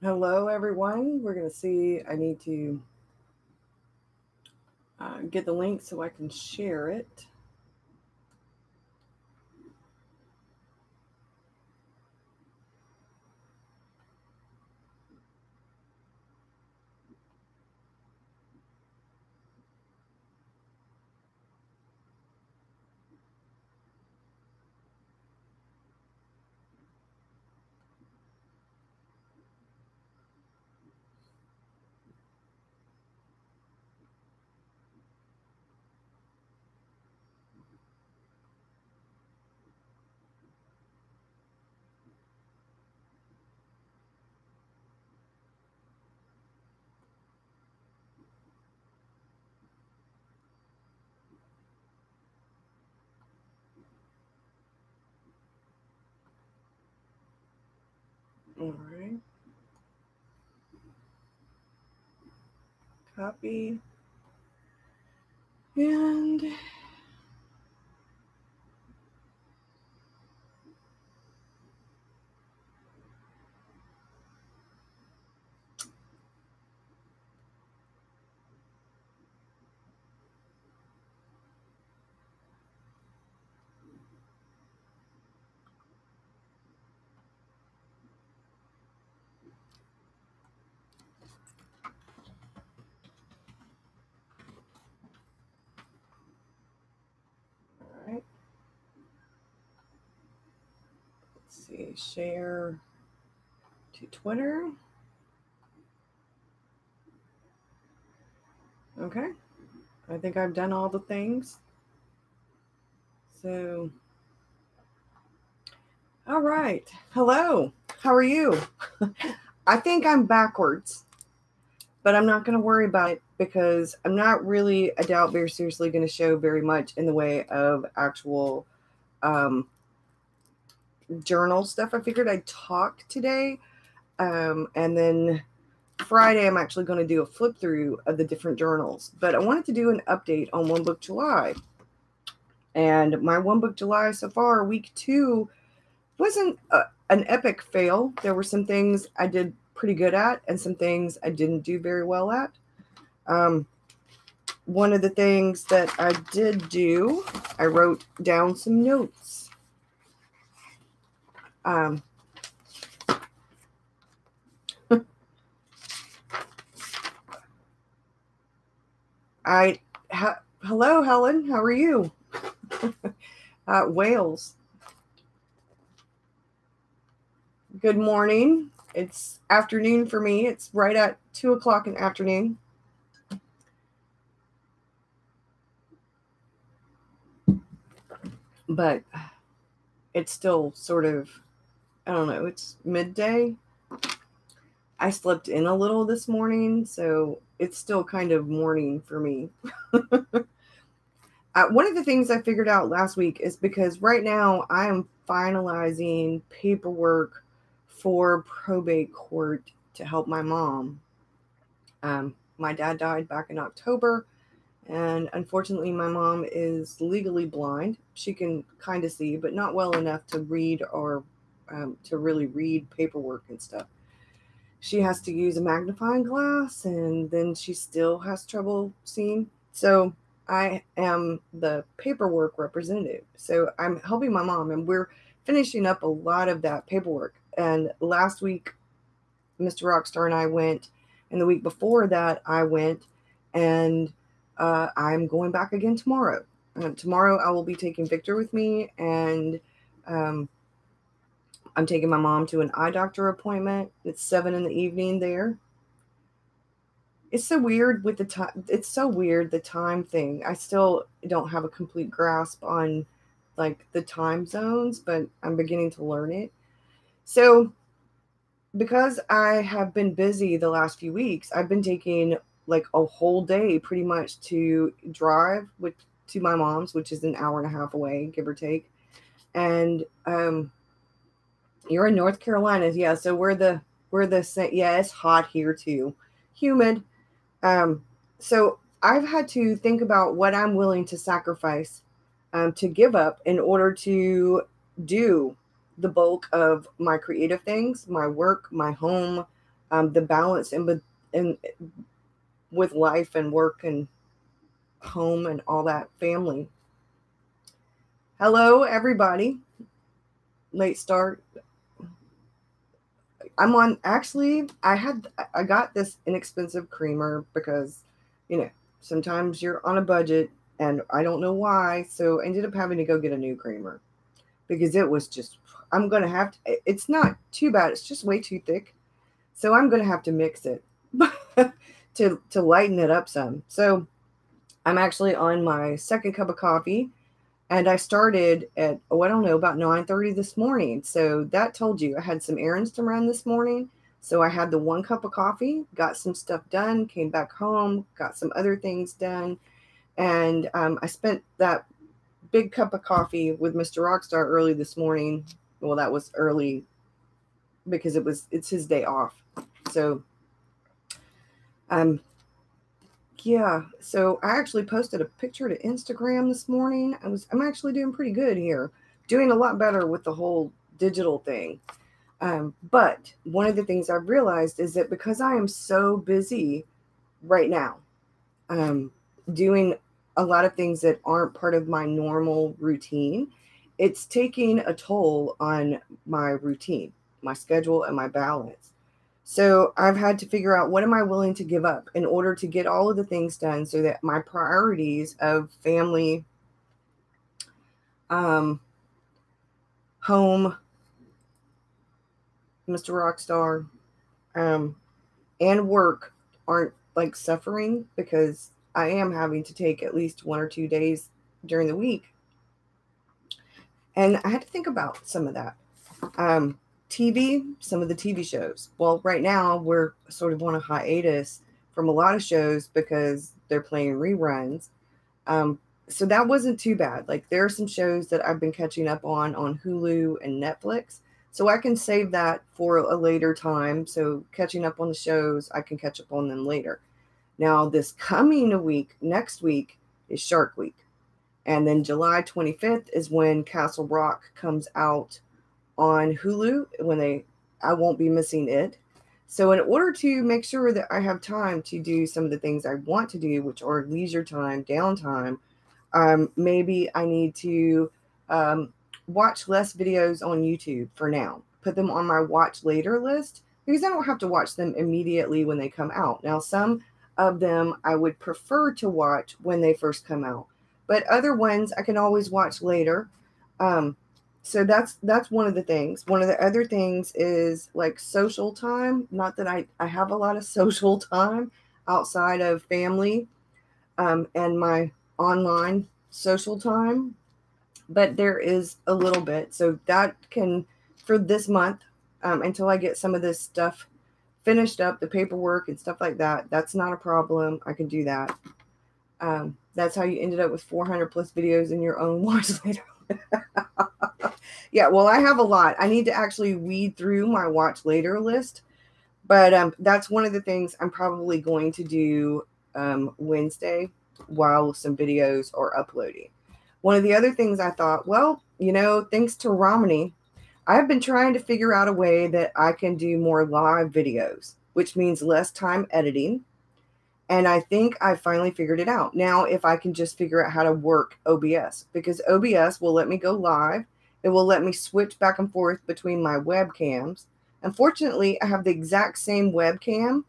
Hello, everyone. We're going to see. I need to get the link so I can share it. All right. Copy. And all right. Let's see. Share to Twitter. Okay. I think I've done all the things. So, all right. Hello. How are you? I think I'm backwards, but I'm not going to worry about it because I'm not really, I doubt very seriously going to show very much in the way of actual um, journal stuff. I figured I'd talk today. And then Friday, I'm actually going to do a flip through of the different journals. But I wanted to do an update on One Book July. And my One Book July so far, week 2, wasn't an epic fail. There were some things I did pretty good at and some things I didn't do very well at. One of the things that I did do, I wrote down some notes. Hello, Helen. How are you? Wales. Good morning. It's afternoon for me. It's right at 2 o'clock in the afternoon. But it's still sort of, I don't know, it's midday. I slept in a little this morning, so it's still kind of morning for me. One of the things I figured out last week is because right now I am finalizing paperwork for probate court to help my mom. My dad died back in October, and unfortunately, my mom is legally blind. She can kind of see, but not well enough to read or to really read paperwork and stuff. She has to use a magnifying glass, and then she still has trouble seeing. So I am the paperwork representative. So I'm helping my mom, and we're finishing up a lot of that paperwork. And last week, Mr. Rockstar and I went, and the week before that, I went, and I'm going back again tomorrow. Tomorrow, I will be taking Victor with me, and I'm taking my mom to an eye doctor appointment. It's 7 in the evening there. It's so weird with the time. It's so weird, the time thing. I still don't have a complete grasp on like the time zones, but I'm beginning to learn it. So because I have been busy the last few weeks, I've been taking like a whole day pretty much to drive to my mom's, which is an hour and a half away, give or take. And you're in North Carolina, yeah. So yeah, it's hot here too, humid. So I've had to think about what I'm willing to sacrifice, to give up in order to do the bulk of my creative things, my work, my home, the balance in with life and work and home and all that family. Hello, everybody. Late start. I'm on, actually, I got this inexpensive creamer because, sometimes you're on a budget and I don't know why. So I ended up having to go get a new creamer because it was just, I'm going to have to, it's not too bad. It's just way too thick. So I'm going to have to mix it to lighten it up some. So I'm actually on my second cup of coffee. And I started at, I don't know, about 9:30 this morning. So that told you I had some errands to run this morning. So I had the 1 cup of coffee, got some stuff done, came back home, got some other things done. And I spent that big cup of coffee with Mr. Rockstar early this morning. Well, that was early because it's his day off. So, yeah, so I actually posted a picture to Instagram this morning. I'm actually doing pretty good here, doing a lot better with the whole digital thing. But one of the things I've realized is that because I am so busy right now, doing a lot of things that aren't part of my normal routine, it's taking a toll on my routine, my schedule, and my balance. So I've had to figure out what am I willing to give up in order to get all of the things done so that my priorities of family, home, Mr. Rockstar, and work aren't like suffering, because I am having to take at least 1 or 2 days during the week. And I had to think about some of that. TV, some of the TV shows. Well, right now we're sort of on a hiatus from a lot of shows because they're playing reruns. So that wasn't too bad. Like, there are some shows that I've been catching up on Hulu and Netflix. So I can save that for a later time. So catching up on the shows, I can catch up on them later. Now, this coming week, next week, is Shark Week. And then July 25th is when Castle Rock comes out on Hulu, I won't be missing it. So in order to make sure that I have time to do some of the things I want to do, which are leisure time, downtime, maybe I need to watch less videos on YouTube for now. Put them on my watch later list because I don't have to watch them immediately when they come out. Now, some of them I would prefer to watch when they first come out, but other ones I can always watch later. So that's one of the things. One of the other things is like social time. Not that I have a lot of social time outside of family and my online social time, but there is a little bit. So that can, for this month, until I get some of this stuff finished up, the paperwork and stuff like that, that's not a problem. I can do that. That's how you ended up with 400 plus videos in your own watch later. Yeah, well, I have a lot. I need to actually weed through my watch later list, but that's one of the things I'm probably going to do Wednesday while some videos are uploading. One of the other things I thought, well, thanks to Romney, I've been trying to figure out a way that I can do more live videos, which means less time editing. And I think I finally figured it out. Now, if I can just figure out how to work OBS, because OBS will let me go live. It will let me switch back and forth between my webcams. Unfortunately, I have the exact same webcam.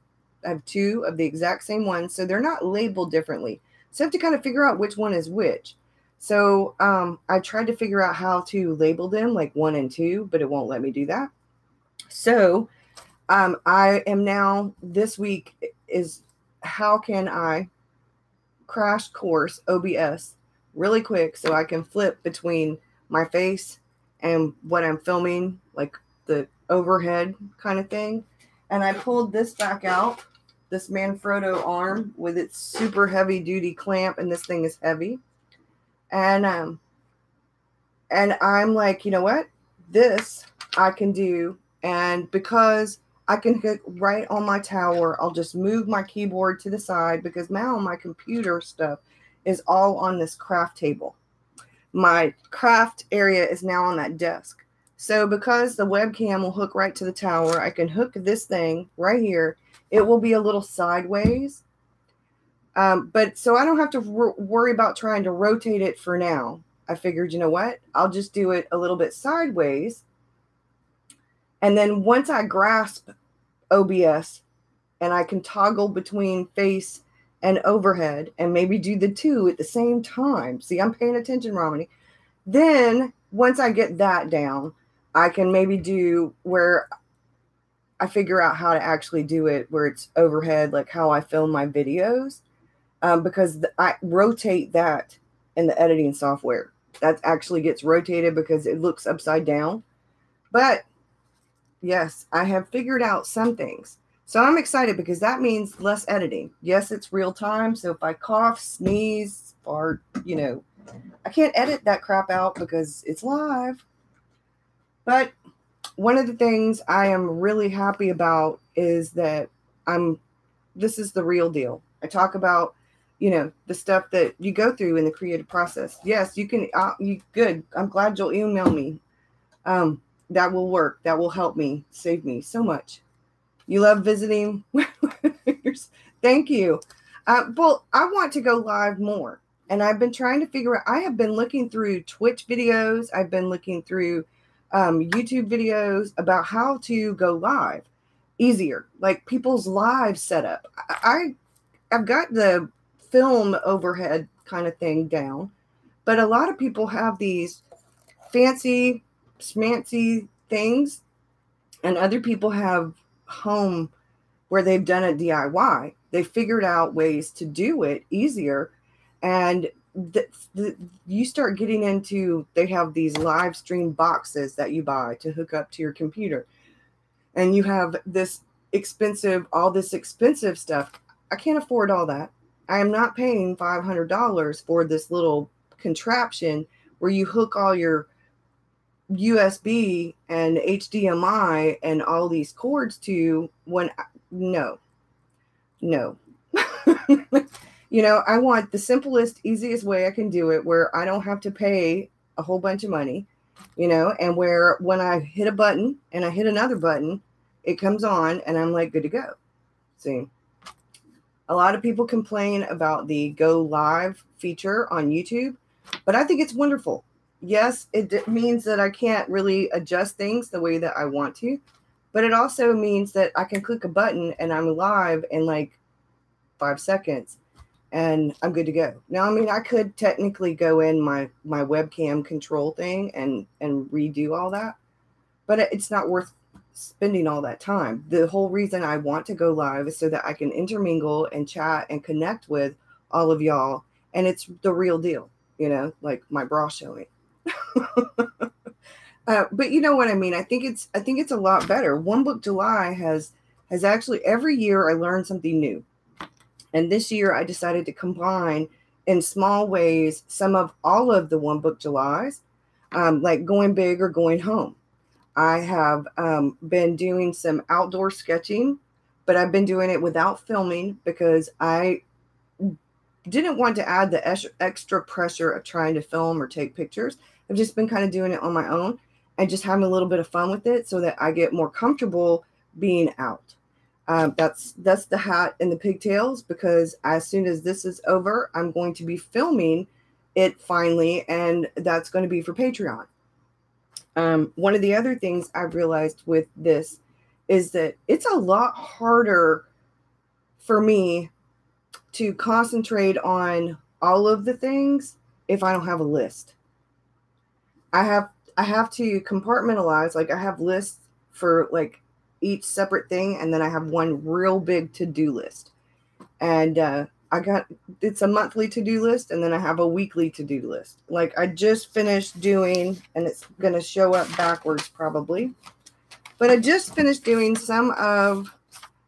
I have 2 of the exact same ones, so they're not labeled differently. So I have to kind of figure out which one is which. So I tried to figure out how to label them like 1 and 2, but it won't let me do that. So I am now, this week is, how can I crash course OBS really quick so I can flip between my face and what I'm filming, like the overhead kind of thing. And I pulled this back out, this Manfrotto arm with its super heavy duty clamp, and this thing is heavy. And I'm like, you know what? This I can do. And because I can get right on my tower, I'll just move my keyboard to the side because now my computer stuff is all on this craft table. My craft area is now on that desk. So because the webcam will hook right to the tower, I can hook this thing right here. It will be a little sideways. But so I don't have to worry about trying to rotate it for now. I figured, you know what? I'll just do it a little bit sideways. And then once I grasp OBS and I can toggle between face and overhead and maybe do the two at the same time. See, I'm paying attention, Romney. Then once I get that down, I can maybe do where I figure out how to actually do it where it's overhead, like how I film my videos. Because I rotate that in the editing software. That actually gets rotated because it looks upside down. But yes, I have figured out some things. So I'm excited because that means less editing. Yes, it's real time. So if I cough, sneeze, fart, I can't edit that crap out because it's live. But one of the things I am really happy about is that this is the real deal. I talk about, the stuff that you go through in the creative process. Yes, you can, good. I'm glad you'll email me. That will work. That will help me, save me so much. You love visiting. Thank you. Well, I want to go live more. And I've been trying to figure out, I have been looking through Twitch videos. I've been looking through YouTube videos about how to go live easier, like people's live setup. I've got the film overhead kind of thing down, but a lot of people have these fancy schmancy things, and other people have home where they've done it DIY. They figured out ways to do it easier, and you start getting into, they have these live stream boxes that you buy to hook up to your computer, and you have all this expensive stuff. I can't afford all that. I am not paying $500 for this little contraption where you hook all your USB and HDMI and all these cords to no. I want the simplest, easiest way I can do it where I don't have to pay a whole bunch of money, and where when I hit a button and I hit another button, it comes on and I'm like, good to go. See, a lot of people complain about the go live feature on YouTube, but I think it's wonderful. Yes, it means that I can't really adjust things the way that I want to, but it also means that I can click a button and I'm live in like 5 seconds and I'm good to go. Now, I mean, I could technically go in my webcam control thing and redo all that, but it's not worth spending all that time. The whole reason I want to go live is so that I can intermingle and chat and connect with all of y'all. And it's the real deal, like my bra showing. But you know what I mean? I think it's a lot better. One Book July has actually, every year I learn something new. And this year I decided to combine in small ways all of the One Book Julys, like going big or going home. I have been doing some outdoor sketching, but I've been doing it without filming because I didn't want to add the extra pressure of trying to film or take pictures. I've just been kind of doing it on my own and just having a little bit of fun with it so that I get more comfortable being out. That's the hat and the pigtails, because as soon as this is over, I'm going to be filming it finally, and that's going to be for Patreon. One of the other things I've realized with this is that it's a lot harder for me to concentrate on all of the things if I don't have a list. I have to compartmentalize, like I have lists for like each separate thing, and then I have one real big to-do list. And it's a monthly to-do list, and then I have a weekly to-do list. Like I just finished doing, and it's going to show up backwards probably, but I just finished doing some of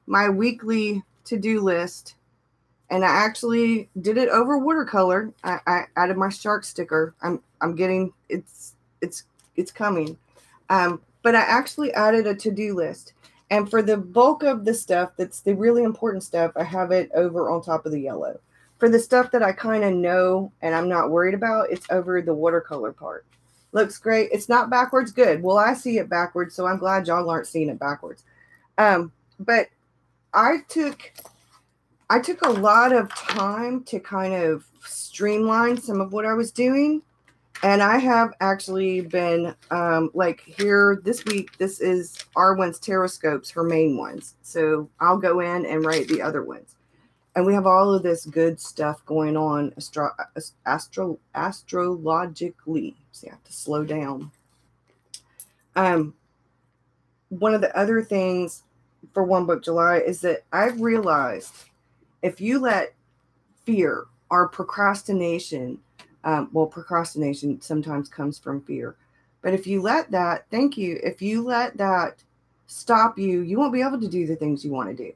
my weekly to-do list, and I actually did it over watercolor. I added my shark sticker. I'm getting, it's coming. But I actually added a to-do list. And for the bulk of the stuff, that's the really important stuff, I have it over on top of the yellow. For the stuff that I kind of know and I'm not worried about, it's over the watercolor part, Looks great. It's not backwards. Good. Well, I see it backwards, so I'm glad y'all aren't seeing it backwards. But I took a lot of time to kind of streamline some of what I was doing. And I have actually been, like here this week, this is Arwen's Taroscopes, her main ones. So I'll go in and write the other ones. And we have all of this good stuff going on astrologically. So you have to slow down. One of the other things for One Book July is that I've realized if you let fear or procrastination, procrastination sometimes comes from fear, but if you let that, if you let that stop you, you won't be able to do the things you want to do.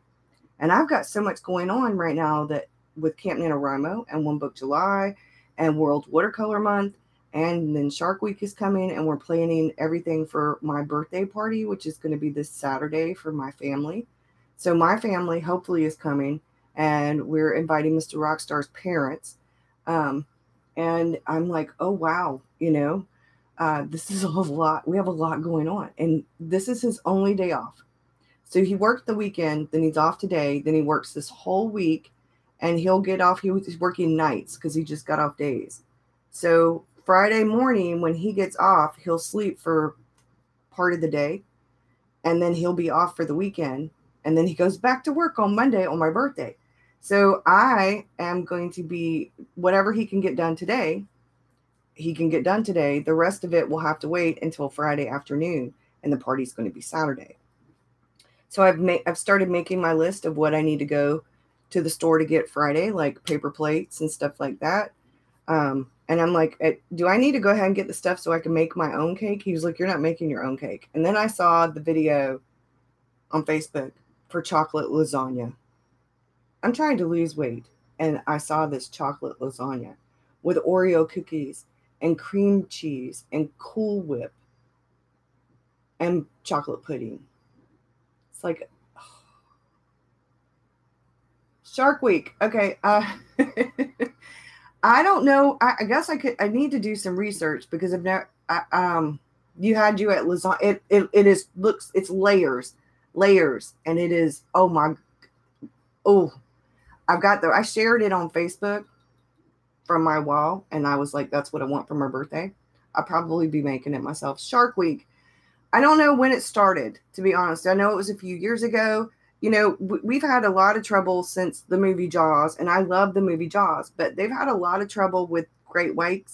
And I've got so much going on right now that with Camp NaNoWriMo and One Book July and World Watercolor Month, and then Shark Week is coming, and we're planning everything for my birthday party, which is going to be this Saturday for my family. So my family hopefully is coming, and we're inviting Mr. Rockstar's parents. And I'm like, oh, wow, this is a lot. We have a lot going on. And this is his only day off. So he worked the weekend, then he's off today, then he works this whole week, and he'll get off. He's working nights because he just got off days. So Friday morning when he gets off, he'll sleep for part of the day, and then he'll be off for the weekend, and then he goes back to work on Monday on my birthday. So I am going to be, whatever he can get done today, he can get done today. The rest of it will have to wait until Friday afternoon, and the party's going to be Saturday. So I've started making my list of what I need to go to the store to get Friday, like paper plates and stuff like that. And I'm like, do I need to go ahead and get the stuff so I can make my own cake? He was like, you're not making your own cake. And then I saw the video on Facebook for chocolate lasagna. I'm trying to lose weight, and I saw this chocolate lasagna with Oreo cookies and cream cheese and Cool Whip and chocolate pudding. It's like, oh. Shark Week. Okay. I don't know. I guess I need to do some research because I've never, you had you at lasagna. It's layers, and it is, I shared it on Facebook from my wall, and I was like, that's what I want for my birthday. I'll probably be making it myself. Shark Week. I don't know when it started, to be honest. I know it was a few years ago. We've had a lot of trouble since the movie Jaws, and I love the movie Jaws, but they've had a lot of trouble with great white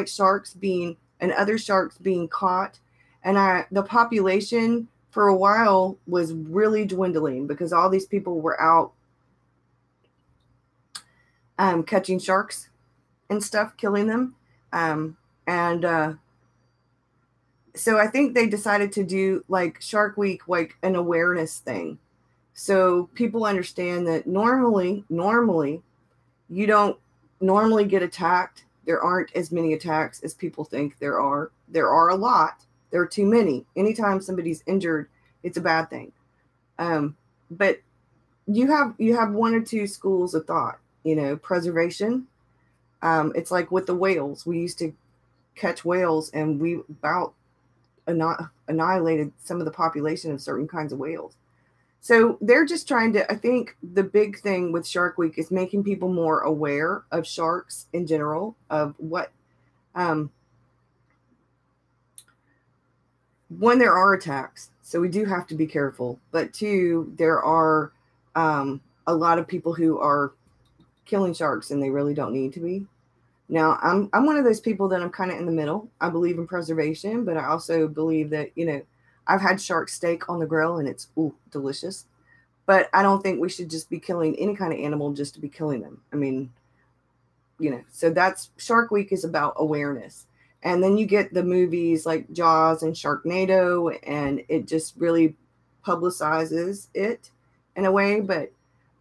sharks and other sharks being caught. And the population for a while was really dwindling because all these people were out catching sharks and stuff, killing them. So I think they decided to do like Shark Week, like an awareness thing. So people understand that normally you don't normally get attacked. There aren't as many attacks as people think there are. There are a lot. There are too many. Anytime somebody's injured, it's a bad thing. But you have one or two schools of thought, preservation. It's like with the whales. We used to catch whales, and we about annihilated some of the population of certain kinds of whales. So they're just trying to, I think the big thing with Shark Week is making people more aware of sharks in general, of what, one, there are attacks, so we do have to be careful, but two, there are a lot of people who are killing sharks and they really don't need to be. Now, I'm one of those people that I'm kind of in the middle. I believe in preservation, but I also believe that, I've had shark steak on the grill and it's delicious. But I don't think we should just be killing any kind of animal just to be killing them. I mean, so that's Shark Week is about awareness. And then you get the movies like Jaws and Sharknado, and it just really publicizes it in a way. But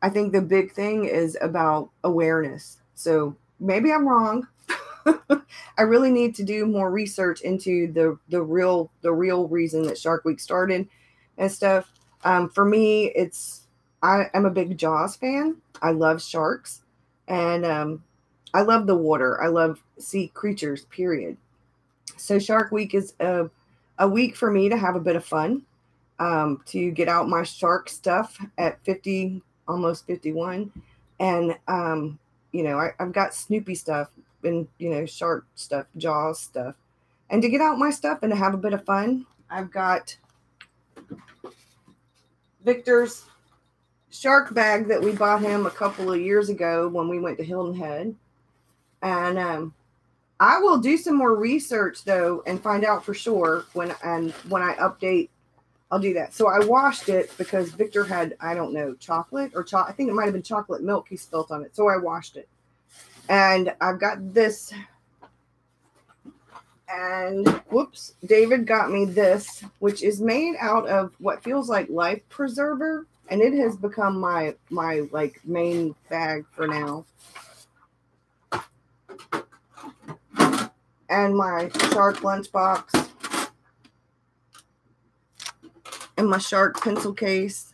I think the big thing is about awareness. So maybe I'm wrong. I really need to do more research into the real reason that Shark Week started and stuff. For me, I'm a big Jaws fan. I love sharks, and I love the water. I love sea creatures, period. So Shark Week is a week for me to have a bit of fun, to get out my shark stuff at 50, almost 51. And, I've got Snoopy stuff and, shark stuff, Jaws stuff. And to get out my stuff and to have a bit of fun, I've got Victor's shark bag that we bought him a couple of years ago when we went to Hilton Head. And I will do some more research though and find out for sure when I update. I'll do that. So I washed it because Victor had, I don't know, chocolate or I think it might have been chocolate milk he spilt on it. So I washed it. And I've got this. And whoops, David got me this, which is made out of what feels like life preserver. And it has become my like main bag for now. And my shark lunchbox. And my shark pencil case.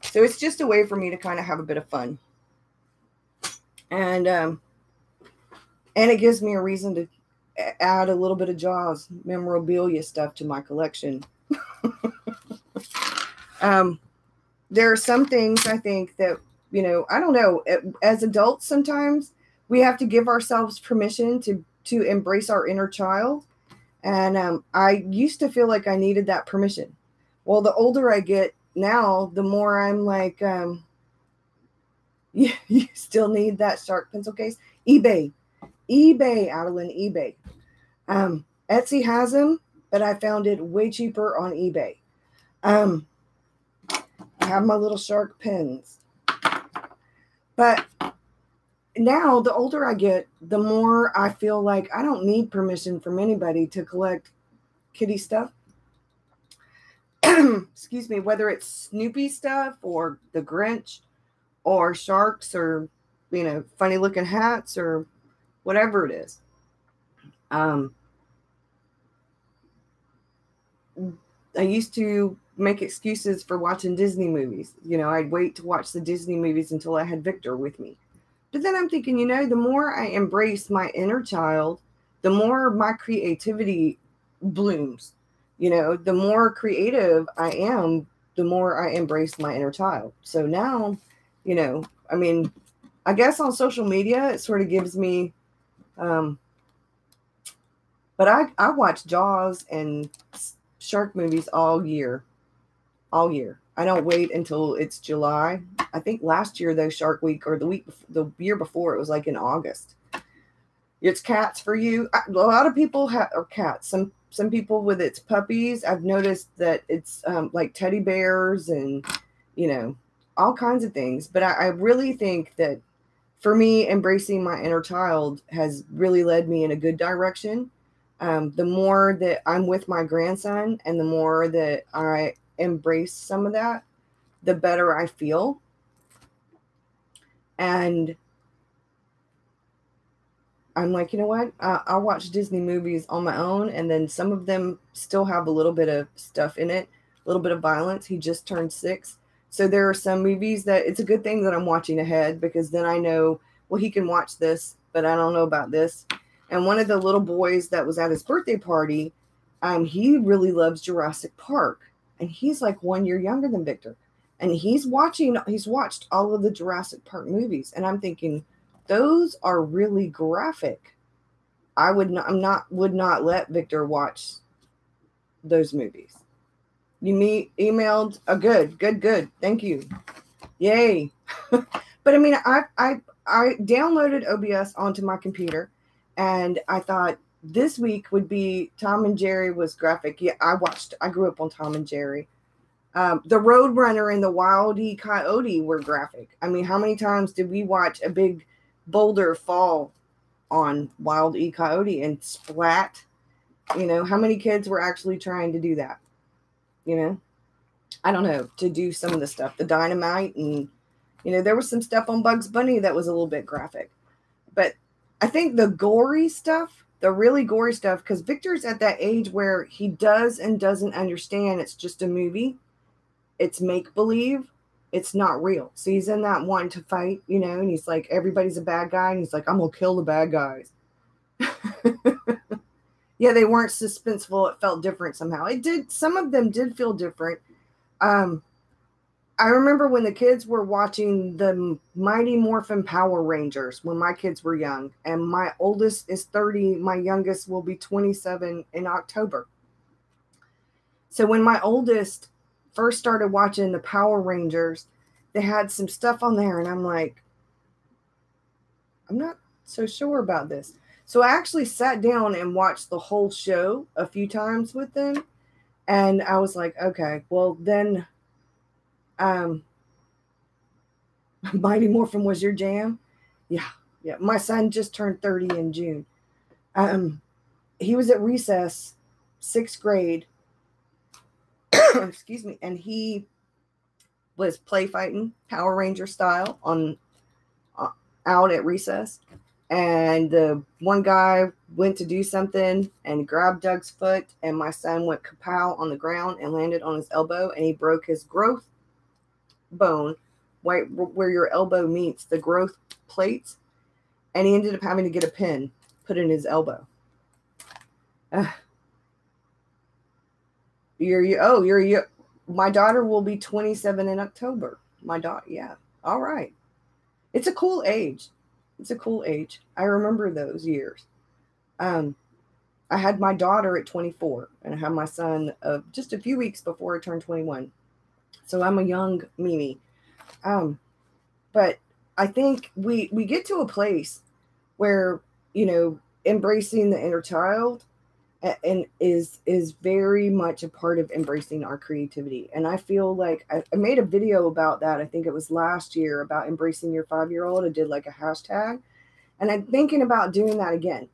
So it's just a way for me to kind of have a bit of fun. And it gives me a reason to add a little bit of Jaws memorabilia stuff to my collection. There are some things I think that, I don't know, as adults sometimes we have to give ourselves permission to embrace our inner child. And I used to feel like I needed that permission. Well, the older I get now, the more I'm like, you still need that shark pencil case. eBay, Adeline, eBay. Etsy has them, but I found it way cheaper on eBay. I have my little shark pens. But now, the older I get, the more I feel like I don't need permission from anybody to collect kitty stuff. Excuse me, whether it's Snoopy stuff or the Grinch or sharks or, funny looking hats or whatever it is. I used to make excuses for watching Disney movies. I'd wait to watch the Disney movies until I had Victor with me. But then I'm thinking, the more I embrace my inner child, the more my creativity blooms. The more creative I am, the more I embrace my inner child. So now, I guess on social media, it sort of gives me, but I watch Jaws and shark movies all year. I don't wait until it's July. I think last year, though, Shark Week, or the year before, it was like in August. It's cats for you. A lot of people have cats. Some people with its puppies. I've noticed that it's like teddy bears and, all kinds of things. But I really think that for me, embracing my inner child has really led me in a good direction. The more that I'm with my grandson and the more that I embrace some of that, the better I feel. And I'm like, you know what? I'll watch Disney movies on my own. And then some of them still have a little bit of stuff in it, a little bit of violence. He just turned 6. So there are some movies that it's a good thing that I'm watching ahead, because then I know, well, he can watch this, but I don't know about this. And one of the little boys that was at his birthday party, he really loves Jurassic Park. And he's like 1 year younger than Victor. And he's watched all of the Jurassic Park movies. And I'm thinking, those are really graphic. I would not let Victor watch those movies. You emailed a good. Thank you. Yay. But I mean, I downloaded OBS onto my computer, and I thought this week would be Tom and Jerry was graphic. Yeah, I grew up on Tom and Jerry. The Roadrunner and the Wile E. Coyote were graphic. I mean, how many times did we watch a big boulder fall on Wile E. Coyote and splat? How many kids were actually trying to do that? I don't know, to do some of the stuff, the dynamite, and, there was some stuff on Bugs Bunny that was a little bit graphic. But I think the gory stuff, the really gory stuff, because Victor's at that age where he does and doesn't understand it's just a movie. It's make-believe. It's not real. So he's in that wanting to fight, and he's like, everybody's a bad guy. And he's like, I'm going to kill the bad guys. Yeah, they weren't suspenseful. It felt different somehow. It did. Some of them did feel different. I remember when the kids were watching the Mighty Morphin Power Rangers when my kids were young, and my oldest is 30. My youngest will be 27 in October. So when my oldest first started watching the Power Rangers, they had some stuff on there, and I'm like, I'm not so sure about this. So I actually sat down and watched the whole show a few times with them, and I was like, okay, well then, Mighty Morphin was your jam? Yeah, yeah. My son just turned 30 in June. He was at recess, 6th grade, excuse me, and he was play fighting Power Ranger style on out at recess. And the one guy went to do something and grabbed Doug's foot, and my son went kapow on the ground and landed on his elbow, and he broke his growth bone where your elbow meets the growth plates, and he ended up having to get a pin put in his elbow. My daughter will be 27 in October. My daughter, yeah. All right. It's a cool age. It's a cool age. I remember those years. I had my daughter at 24, and I had my son just a few weeks before I turned 21. So I'm a young Mimi. But I think we get to a place where, embracing the inner child and is very much a part of embracing our creativity. And I feel like I made a video about that. I think it was last year, about embracing your 5-year-old. I did like a hashtag, and I'm thinking about doing that again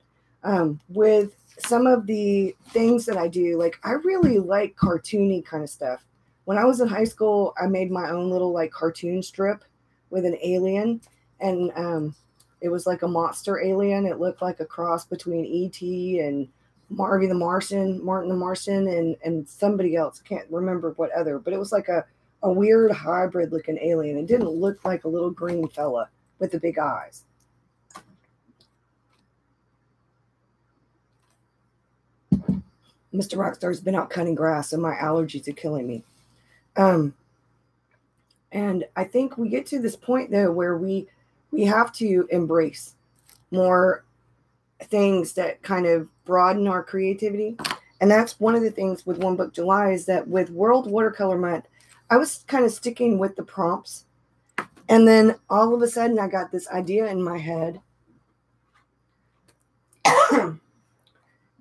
with some of the things that I do. Like, I really like cartoony kind of stuff. When I was in high school, I made my own little like cartoon strip with an alien, and it was like a monster alien. It looked like a cross between E.T. and Martin the Martian, and somebody else. I can't remember what other, but it was like a weird hybrid looking alien. It didn't look like a little green fella with the big eyes. Mr. Rockstar's been out cutting grass, and my allergies are killing me. And I think we get to this point though where we have to embrace more things that kind of broaden our creativity. And that's one of the things with One Book July, is that with World Watercolor Month, I was kind of sticking with the prompts. And then all of a sudden I got this idea in my head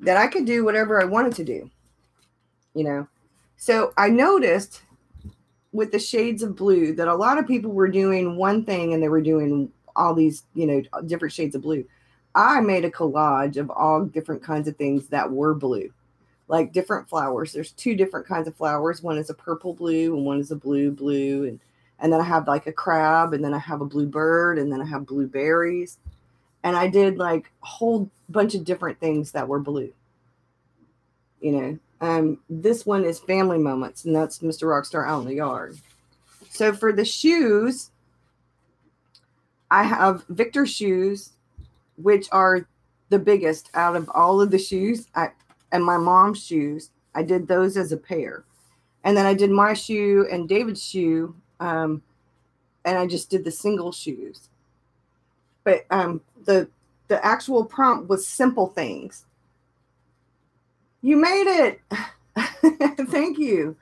that I could do whatever I wanted to do, So I noticed with the shades of blue that a lot of people were doing one thing, and they were doing all these, different shades of blue. I made a collage of all different kinds of things that were blue, like different flowers. There's 2 different kinds of flowers. One is a purple blue and one is a blue. And then I have like a crab, and then I have a blue bird, and then I have blueberries. And I did like a whole bunch of different things that were blue. This one is Family Moments, and that's Mr. Rockstar out in the yard. So for the shoes, I have Victor shoes, which are the biggest out of all of the shoes. And my mom's shoes, I did those as a pair. And then I did my shoe and David's shoe, and I just did the single shoes. But the actual prompt was simple things. You made it. Thank you.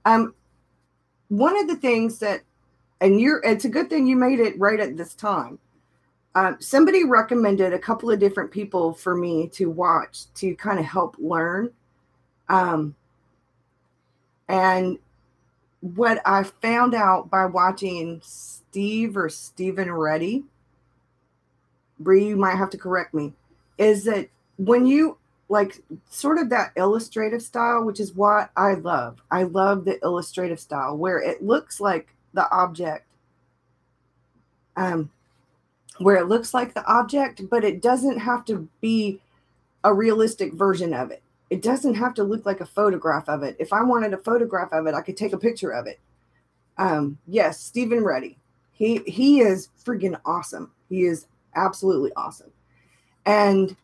One of the things that, it's a good thing you made it right at this time. Somebody recommended a couple of different people for me to watch to kind of help learn. And what I found out by watching Stephen Reddy, Bree, you might have to correct me, is that when you like sort of that illustrative style, which is what I love. I love the illustrative style where it looks like the object, but it doesn't have to be a realistic version of it. It doesn't have to look like a photograph of it. If I wanted a photograph of it, I could take a picture of it. Yes, Stephen Reddy. He is freaking awesome. He is absolutely awesome. And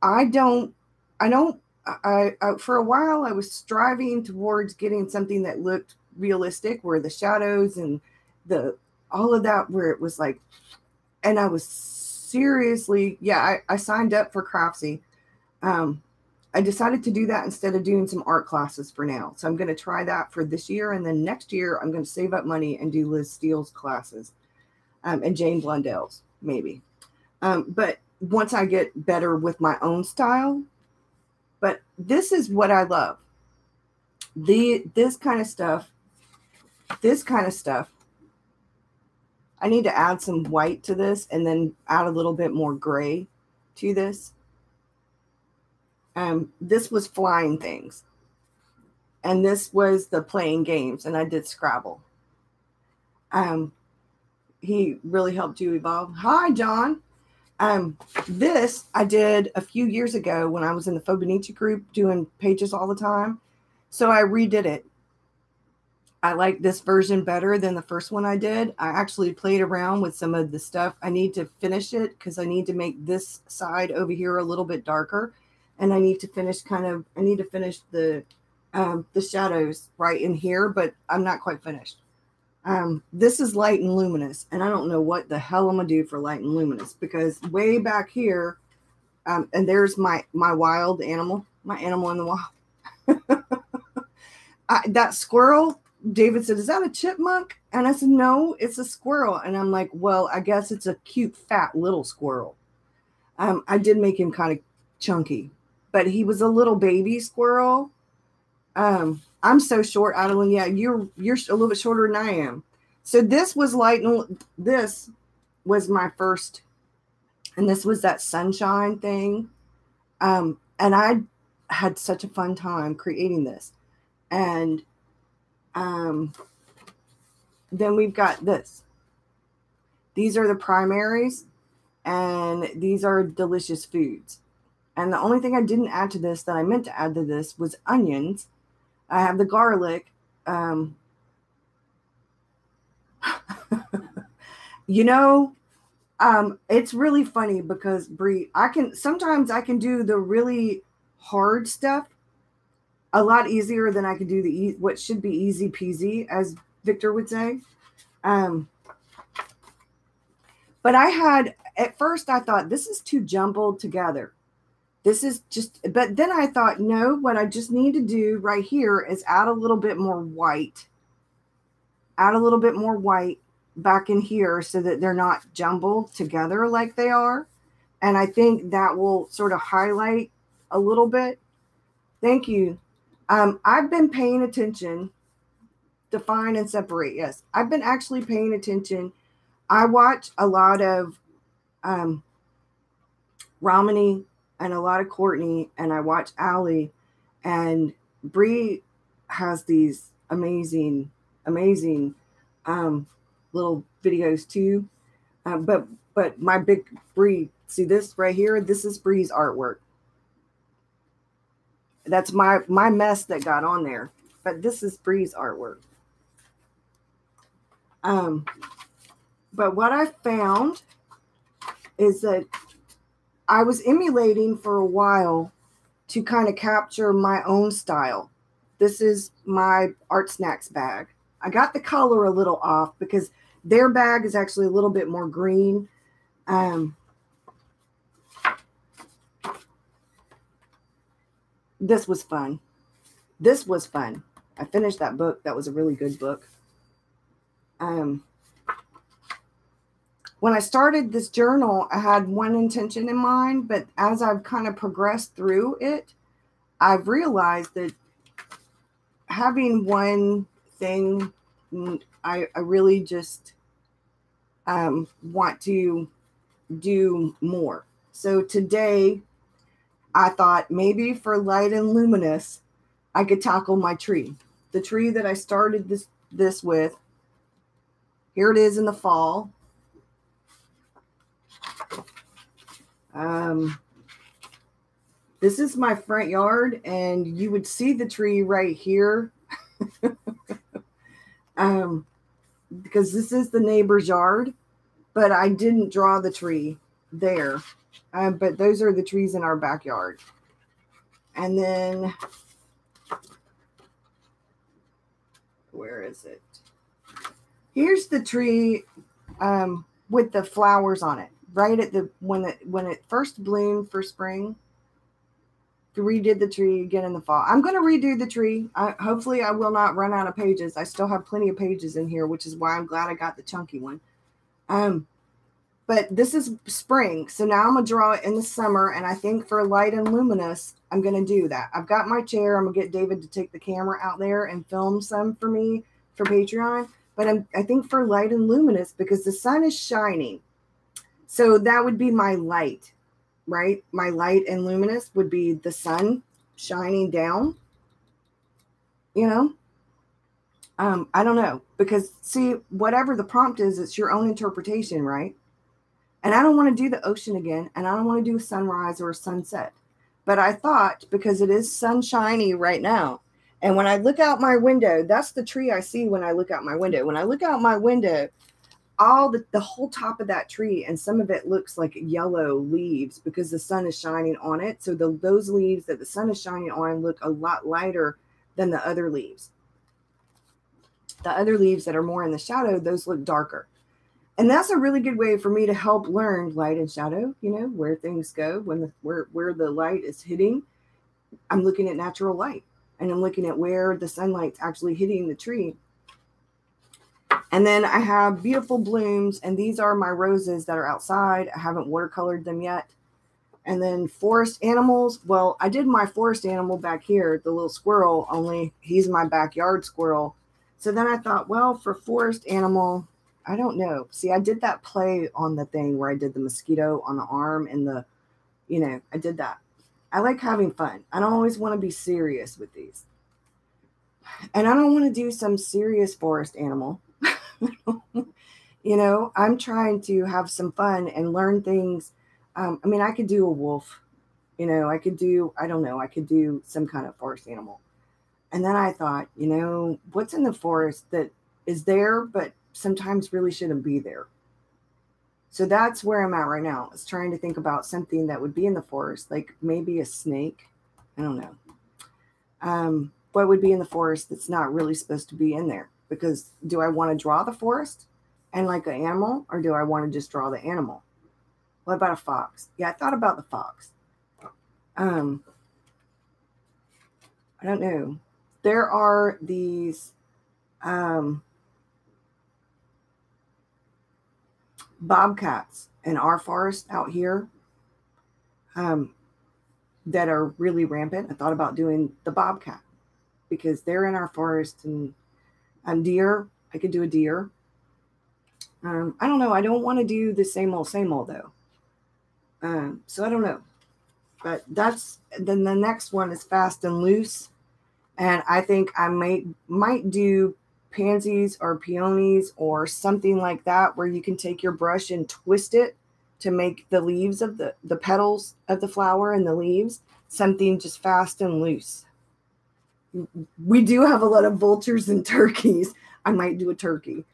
I don't, for a while, I was striving towards getting something that looked realistic, where the shadows and all of that, where it was like, and I was seriously, yeah, I signed up for Craftsy. I decided to do that instead of doing some art classes for now. So I'm going to try that for this year. And then next year, I'm going to save up money and do Liz Steele's classes, and Jane Blundell's, maybe. But once I get better with my own style, but this is what I love. This kind of stuff. I need to add some white to this and then add a little bit more gray to this. This was flying things. And this was the playing games, and I did Scrabble. He really helped you evolve. Hi, John. This I did a few years ago when I was in the Fobonichi group doing pages all the time. So I redid it. I like this version better than the first one I did. I actually played around with some of the stuff. I need to finish it because I need to make this side over here a little bit darker. And I need to finish the shadows right in here, but I'm not quite finished. This is light and luminous, and I don't know what the hell I'm gonna do for light and luminous, because way back here, and there's my wild animal, my animal in the wild. That squirrel, David said, "Is that a chipmunk?" And I said, "No, it's a squirrel." And I'm like, "Well, I guess it's a cute, fat little squirrel." I did make him kind of chunky, but he was a little baby squirrel. I'm so short. I don't. Yeah, you're a little bit shorter than I am. So this was light, and this was my first, and this was that sunshine thing. And I had such a fun time creating this. And then we've got this. These are the primaries, and these are delicious foods. And the only thing I didn't add to this that I meant to add to this was onions. I have the garlic. It's really funny because Brie, sometimes I can do the really hard stuff a lot easier than I can do what should be easy peasy, as Victor would say. But at first I thought, this is too jumbled together. But then I thought, no, what I just need to do right here is add a little bit more white. Add a little bit more white back in here so that they're not jumbled together like they are. And I think that will sort of highlight a little bit. Thank you. I've been paying attention. Define and separate. Yes, I've been actually paying attention. I watch a lot of Romany and a lot of Courtney, and I watch Allie, and Bree has these amazing little videos too. But my big Bree, see this right here? This is Bree's artwork. That's my mess that got on there, but this is Bree's artwork. But what I found is that I was emulating for a while to kind of capture my own style. This is my Art Snacks bag. I got the color a little off because their bag is actually a little bit more green. This was fun. I finished that book. That was a really good book. When I started this journal, I had one intention in mind, but as I've kind of progressed through it, I've realized that having one thing, I really just want to do more. So today, I thought maybe for light and luminous, I could tackle my tree. The tree that I started this with. Here it is in the fall. This is my front yard, and you would see the tree right here. Because this is the neighbor's yard, but I didn't draw the tree. there. But those are the trees in our backyard. And then, where is it? Here's the tree with the flowers on it. Right at the when it first bloomed for spring. Redid the tree again in the fall. I'm going to redo the tree. Hopefully I will not run out of pages. I still have plenty of pages in here, which is why I'm glad I got the chunky one. But this is spring. So now I'm going to draw it in the summer. And I think for light and luminous, I'm going to do that. I've got my chair. I'm going to get David to take the camera out there and film some for me for Patreon. But I think for light and luminous, because the sun is shining. So that would be my light. Right? My light and luminous would be the sun shining down, you know? I don't know, because see, whatever the prompt is, it's your own interpretation, right? And I don't want to do the ocean again, and I don't want to do a sunrise or a sunset. But I thought, because it is sunshiny right now, and when I look out my window, that's the tree I see when I look out my window. When I look out my window, all the whole top of that tree, and some of it looks like yellow leaves because the sun is shining on it. So those leaves that the sun is shining on look a lot lighter than the other leaves. The other leaves that are more in the shadow, those look darker. And that's a really good way for me to help learn light and shadow, you know, where things go when where the light is hitting. I'm looking at natural light, and I'm looking at where the sunlight's actually hitting the tree. And then I have beautiful blooms, and these are my roses that are outside. I haven't watercolored them yet. And then forest animals. Well, I did my forest animal back here, the little squirrel, only he's my backyard squirrel. So then I thought, well, for forest animal, I don't know. See, I did that play on the thing where I did the mosquito on the arm and the, you know, I did that. I like having fun. I don't always want to be serious with these. And I don't want to do some serious forest animal. You know, I'm trying to have some fun and learn things. I mean, I could do a wolf, you know, I could do some kind of forest animal. And then I thought, you know, what's in the forest that is there, but sometimes really shouldn't be there. So that's where I'm at right now. I was trying to think about something that would be in the forest, like maybe a snake. I don't know. What would be in the forest that's not really supposed to be in there? Because do I want to draw the forest and like an animal, or do I want to just draw the animal? What about a fox? Yeah, I thought about the fox. I don't know. There are these bobcats in our forest out here that are really rampant. I thought about doing the bobcat because they're in our forest, and deer. I could do a deer. I don't know. I don't want to do the same old though. So I don't know. But then the next one is fast and loose. And I think I might do pansies or peonies or something like that, where you can take your brush and twist it to make the leaves of the petals of the flower and the leaves something just fast and loose. We do have a lot of vultures and turkeys. I might do a turkey.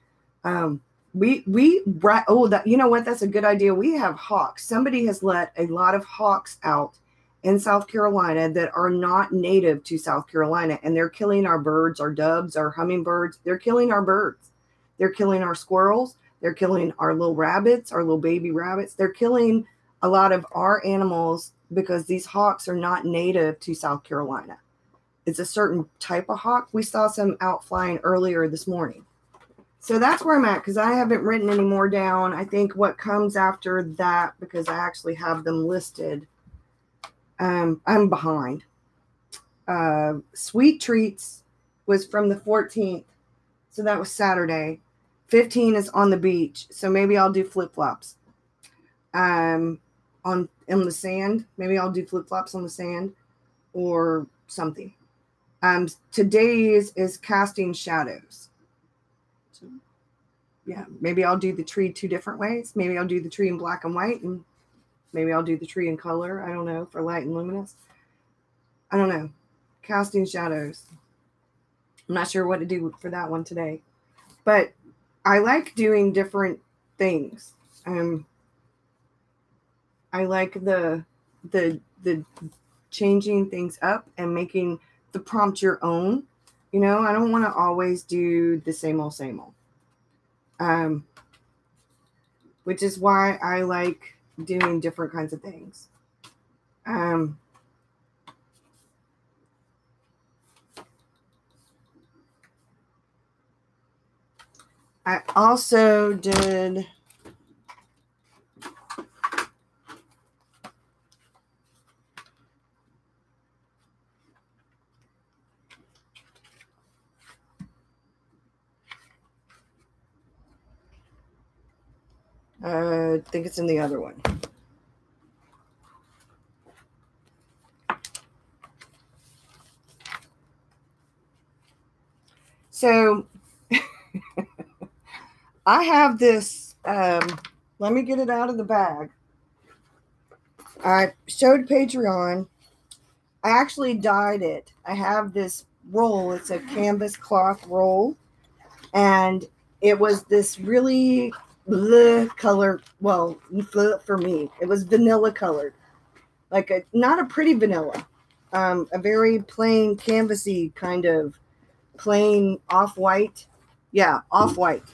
You know what? That's a good idea. We have hawks. Somebody has let a lot of hawks out in South Carolina that are not native to South Carolina, and they're killing our birds, our doves, our hummingbirds. They're killing our birds. They're killing our squirrels. They're killing our little rabbits, our little baby rabbits. They're killing a lot of our animals because these hawks are not native to South Carolina. It's a certain type of hawk. We saw some out flying earlier this morning. So that's where I'm at, because I haven't written any more down. I think what comes after that, because I actually have them listed, I'm behind. Sweet Treats was from the 14th. So that was Saturday. 15 is on the beach. So maybe I'll do flip-flops. On the sand. Maybe I'll do flip-flops on the sand or something. Today's is casting shadows. So, yeah, maybe I'll do the tree 2 different ways. Maybe I'll do the tree in black and white, and maybe I'll do the tree in color. I don't know, for light and luminous. I don't know. Casting shadows. I'm not sure what to do for that one today. But I like doing different things. I like the changing things up and making the prompt your own. You know, I don't want to always do the same old, same old. Which is why I like doing different kinds of things. I also did I think it's in the other one. So I have this, let me get it out of the bag. I showed Patreon. I actually dyed it. I have this roll. It's a canvas cloth roll. And it was this really color. Well, for me, it was vanilla colored. Like not a pretty vanilla. A very plain canvasy kind of plain off-white. Yeah, off-white.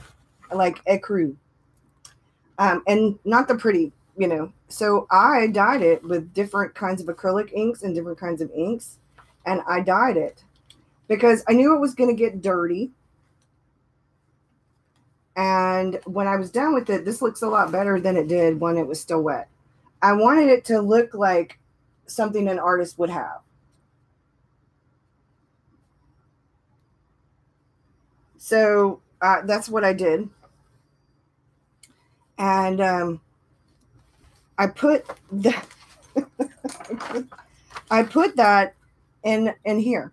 Like ecru. And not the pretty, you know. So I dyed it with different kinds of acrylic inks and different kinds of inks. And I dyed it because I knew it was going to get dirty. And when I was done with it, this looks a lot better than it did when it was still wet. I wanted it to look like something an artist would have. So that's what I did. And I put that I put that in here.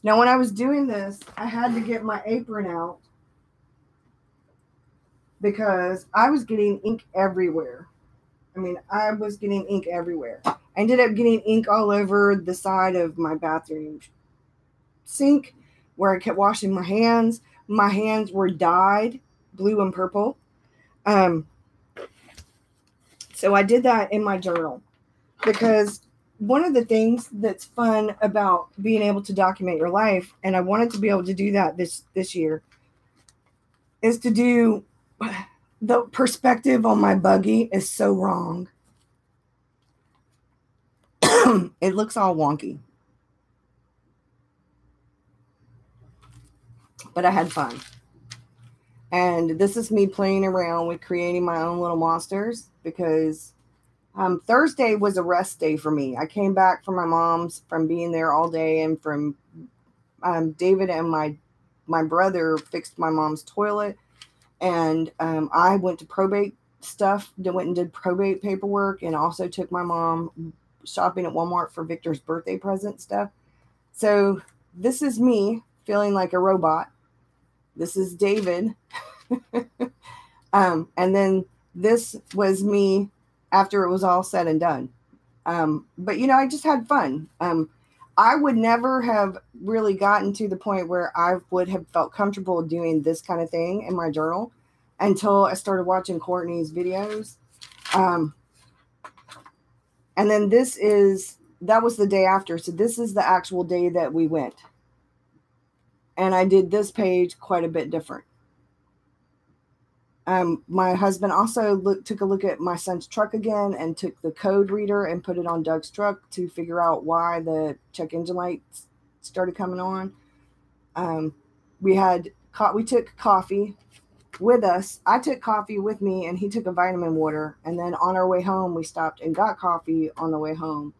Now, when I was doing this, I had to get my apron out because I was getting ink everywhere. I mean, I was getting ink everywhere. I ended up getting ink all over the side of my bathroom sink where I kept washing my hands. My hands were dyed blue and purple. So I did that in my journal because one of the things that's fun about being able to document your life, and I wanted to be able to do that this year, is to do the perspective on my buggy is so wrong. It looks all wonky. But I had fun. And this is me playing around with creating my own little monsters because Thursday was a rest day for me. I came back from my mom's from being there all day, and from David and my brother fixed my mom's toilet, and I went to probate stuff. Went and did probate paperwork, and also took my mom shopping at Walmart for Victor's birthday present stuff. So this is me feeling like a robot. This is David. And then this was me after it was all said and done. But, you know, I just had fun. I would never have really gotten to the point where I would have felt comfortable doing this kind of thing in my journal until I started watching Courtney's videos. And then that was the day after. So this is the actual day that we went. And I did this page quite a bit different. My husband also took a look at my son's truck again and took the code reader and put it on Doug's truck to figure out why the check engine lights started coming on. We took coffee with us. I took coffee with me, and he took a vitamin water. And then on our way home, we stopped and got coffee on the way home.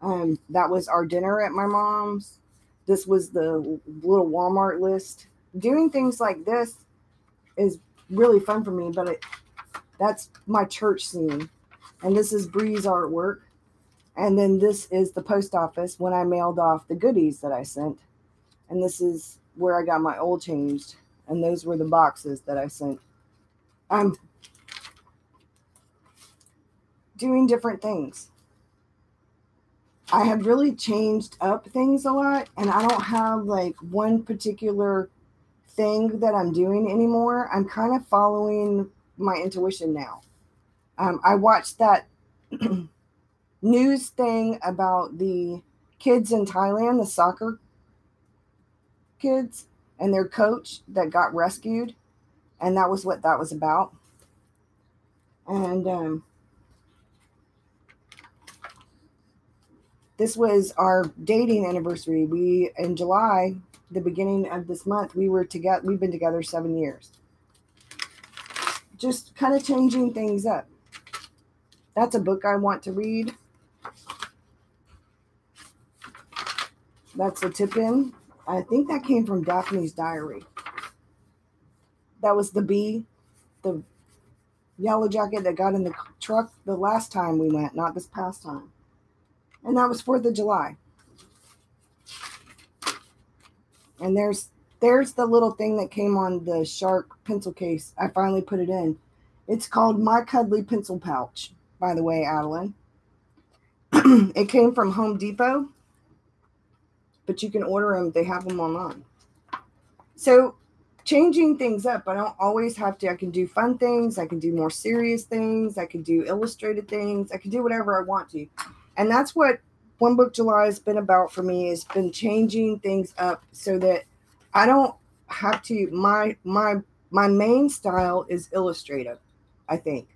That was our dinner at my mom's. This was the little Walmart list. Doing things like this is really fun for me, but that's my church scene. And this is Bree's artwork. And then this is the post office when I mailed off the goodies that I sent. And this is where I got my oil changed. And those were the boxes that I sent. I'm doing different things. I have really changed up things a lot, and I don't have like one particular thing that I'm doing anymore. I'm kind of following my intuition now. I watched that news thing about the kids in Thailand, the soccer kids, and their coach that got rescued. And that was what that was about. And this was our dating anniversary. We, in July, the beginning of this month, we were together. We've been together 7 years. Just kind of changing things up. That's a book I want to read. That's a tip-in. I think that came from Daphne's diary. That was the bee, the yellow jacket that got in the truck the last time we went, not this past time. And that was 4th of July. And there's the little thing that came on the shark pencil case. I finally put it in. It's called My Cuddly Pencil Pouch, by the way, Adeline. It came from Home Depot, but you can order them. They have them online. So changing things up. I don't always have to. I can do fun things. I can do more serious things. I can do illustrated things. I can do whatever I want to. And that's what One Book July has been about for me. It's been changing things up so that I don't have to. My main style is illustrative, I think.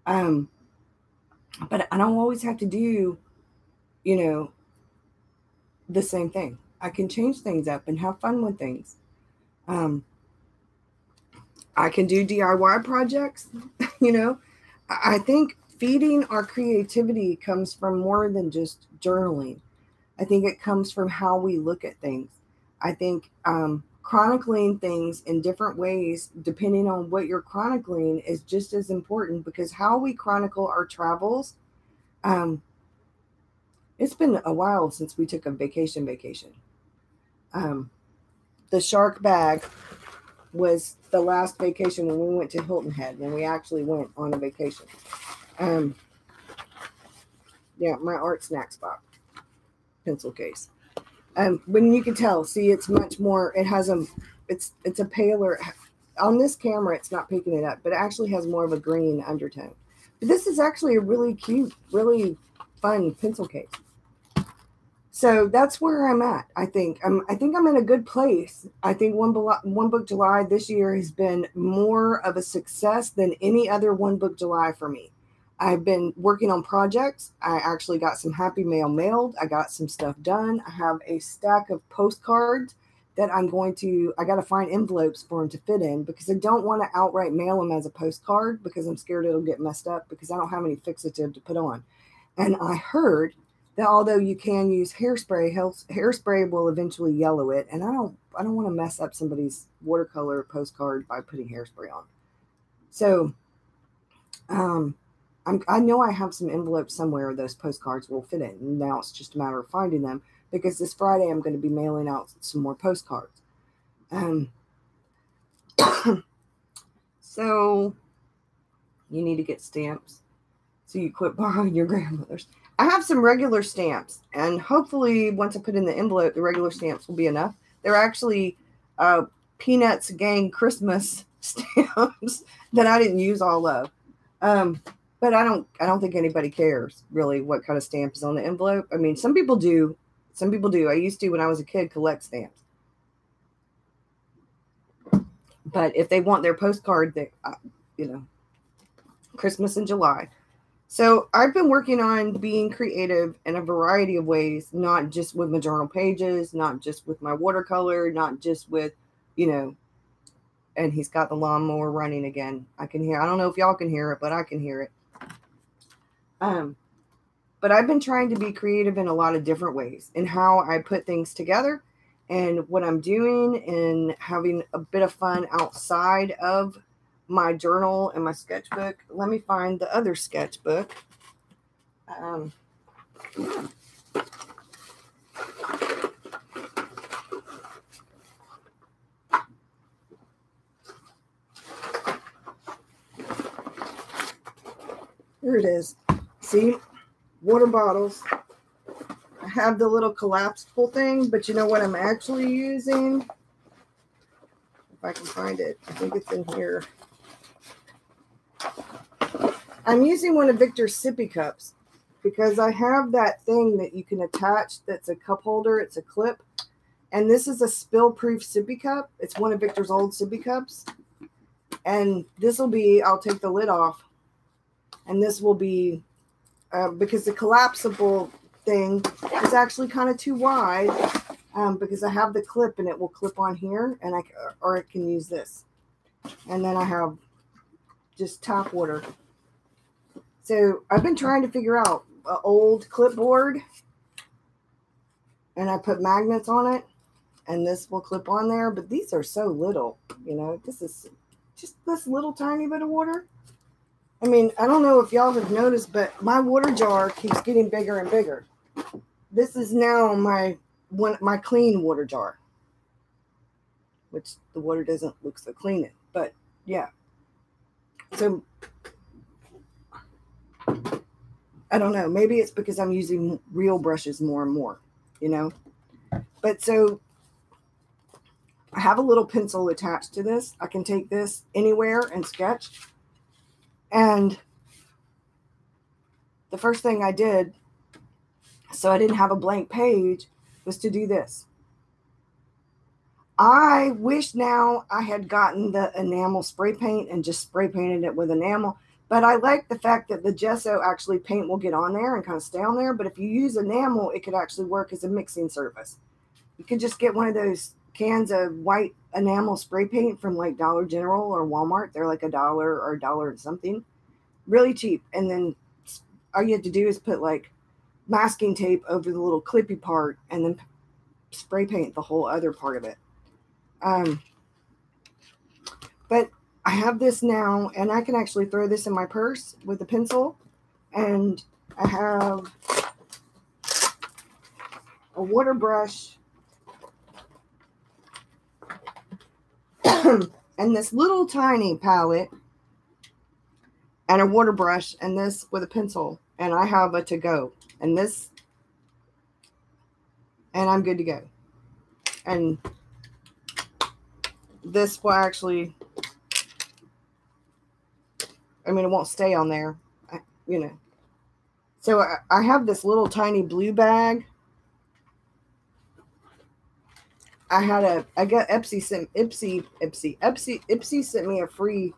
But I don't always have to do, the same thing. I can change things up and have fun with things. I can do DIY projects. I think feeding our creativity comes from more than just journaling. I think it comes from how we look at things. I think chronicling things in different ways, depending on what you're chronicling, is just as important, because how we chronicle our travels, it's been a while since we took a vacation. The shark bag was the last vacation when we went to Hilton Head, when we actually went on a vacation. Yeah, my art snack spot pencil case. When you can tell, see, it's much more. It has it's a paler. On this camera, it's not picking it up, but it actually has more of a green undertone. But this is actually a really cute, really fun pencil case. So that's where I'm at. I think I'm in a good place. I think One Book July this year has been more of a success than any other One Book July for me. I've been working on projects. I actually got some happy mail mailed. I got some stuff done. I have a stack of postcards that I got to find envelopes for them to fit in, because I don't want to outright mail them as a postcard, because I'm scared it'll get messed up, because I don't have any fixative to put on. And I heard that although you can use hairspray will eventually yellow it, and I don't want to mess up somebody's watercolor postcard by putting hairspray on. So, I know I have some envelopes somewhere those postcards will fit in. Now it's just a matter of finding them, because this Friday I'm going to be mailing out some more postcards. So you need to get stamps so you quit borrowing your grandmother's. I have some regular stamps, and hopefully once I put in the envelope, the regular stamps will be enough. They're actually Peanuts Gang Christmas stamps that I didn't use all of. But I don't think anybody cares really what kind of stamp is on the envelope. I mean, some people do. I used to, when I was a kid, collect stamps. But if they want their postcard, Christmas in July. So I've been working on being creative in a variety of ways, not just with my journal pages, not just with my watercolor, not just with, and he's got the lawnmower running again. I can hear. I don't know if y'all can hear it, but I can hear it. But I've been trying to be creative in a lot of different ways in how I put things together and what I'm doing, and having a bit of fun outside of my journal and my sketchbook. Let me find the other sketchbook. Here it is. See, water bottles. I have the little collapsible thing, but you know what I'm actually using? If I can find it, I think it's in here. I'm using one of Victor's sippy cups because I have that thing that you can attach that's a cup holder. It's a clip. And this is a spill-proof sippy cup. It's one of Victor's old sippy cups. And this will be, I'll take the lid off. And this will be, because the collapsible thing is actually kind of too wide. Because I have the clip and it will clip on here. And or I can use this. And then I have just tap water. So I've been trying to figure out an old clipboard. And I put magnets on it. And this will clip on there. But these are so little. You know, this is just this little tiny bit of water. I mean, I don't know if y'all have noticed, but my water jar keeps getting bigger and bigger. This is now my clean water jar. Which the water doesn't look so clean. But yeah. So I don't know. Maybe it's because I'm using real brushes more and more, you know. But so I have a little pencil attached to this. I can take this anywhere and sketch. And the first thing I did, so I didn't have a blank page, was to do this. I wish now I had gotten the enamel spray paint and just spray painted it with enamel. But I like the fact that the gesso actually paint will get on there and kind of stay on there. But if you use enamel, it could actually work as a mixing surface. You could just get one of those cans of white enamel spray paint from like Dollar General or Walmart. They're like $1 or $1 and something. Really cheap. And then all you have to do is put like masking tape over the little clippy part and then spray paint the whole other part of it. But I have this now, and I can actually throw this in my purse with a pencil. And I have a water brush and this little tiny palette and a water brush and this with a pencil. And I have a to-go. And this, and I'm good to go. And this will actually, I mean, it won't stay on there, you know. So I have this little tiny blue bag. I got Ipsy sent me a free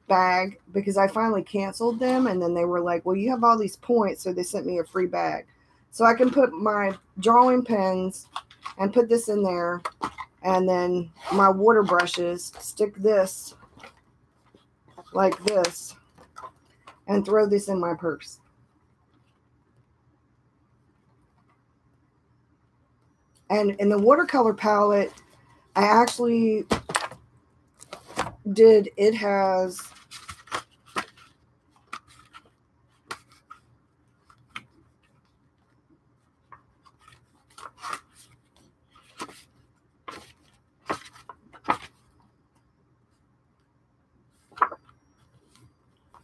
bag because I finally canceled them. And then they were like, well, you have all these points. So they sent me a free bag. So I can put my drawing pens and put this in there. And then my water brushes, stick this like this and throw this in my purse. And in the watercolor palette, I actually did, it has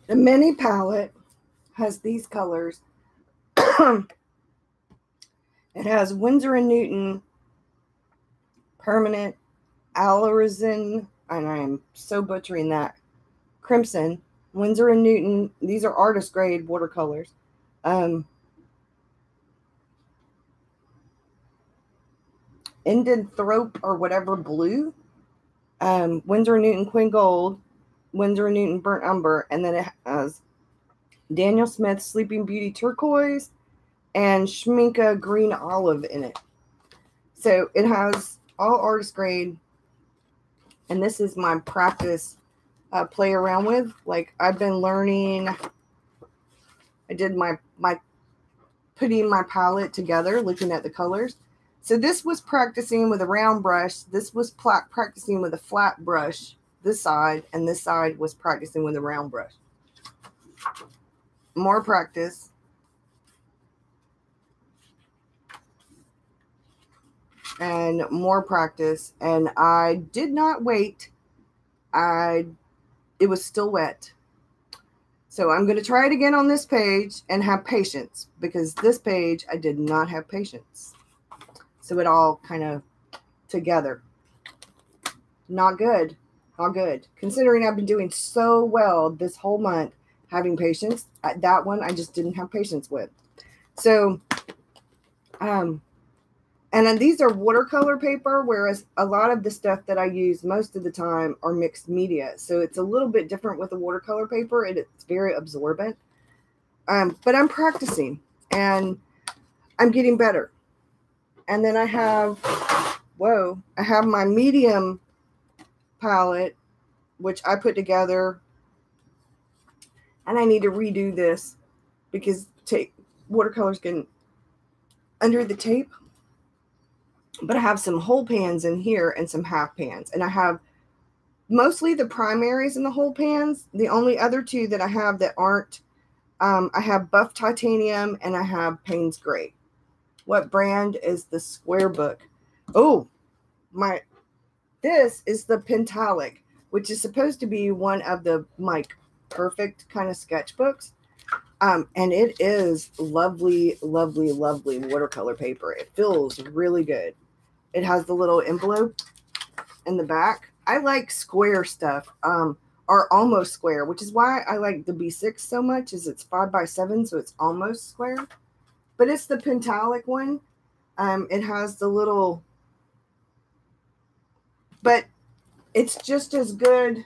the mini palette has these colors. It has Winsor & Newton Permanent Alizarin, and I am so butchering that, Crimson, Winsor & Newton, these are artist grade watercolors. Indenthrope or whatever blue, Winsor & Newton Queen Gold, Winsor & Newton Burnt Umber, and then it has Daniel Smith Sleeping Beauty Turquoise and Schminke Green Olive in it. So it has all artist grade, and this is my practice play around with. Like I've been learning, I did my putting my palette together, looking at the colors. So this was practicing with a round brush. This was practicing with a flat brush, this side, and this side was practicing with a round brush. More practice. And more practice. And I did not wait. It was still wet. So I'm going to try it again on this page and have patience, because this page I did not have patience. So it all kind of together. Not good. Not good. Considering I've been doing so well this whole month, having patience. That one I just didn't have patience with. So, and then these are watercolor paper, whereas a lot of the stuff that I use most of the time are mixed media. So it's a little bit different with the watercolor paper. It's very absorbent. But I'm practicing and I'm getting better. And then I have my medium palette, which I put together. And I need to redo this because watercolors getting under the tape. But I have some whole pans in here and some half pans. And I have mostly the primaries in the whole pans. The only other two that I have that aren't, I have Buff Titanium and I have Payne's Gray. What brand is the Sketchbook? Oh, this is the Pentalic, which is supposed to be one of the perfect kind of sketchbooks. And it is lovely, lovely, lovely watercolor paper. It feels really good. It has the little envelope in the back. I like square stuff, or almost square, which is why I like the B6 so much, is it's 5x7, so it's almost square. But it's the Pentalic one. It has the little, but it's just as good.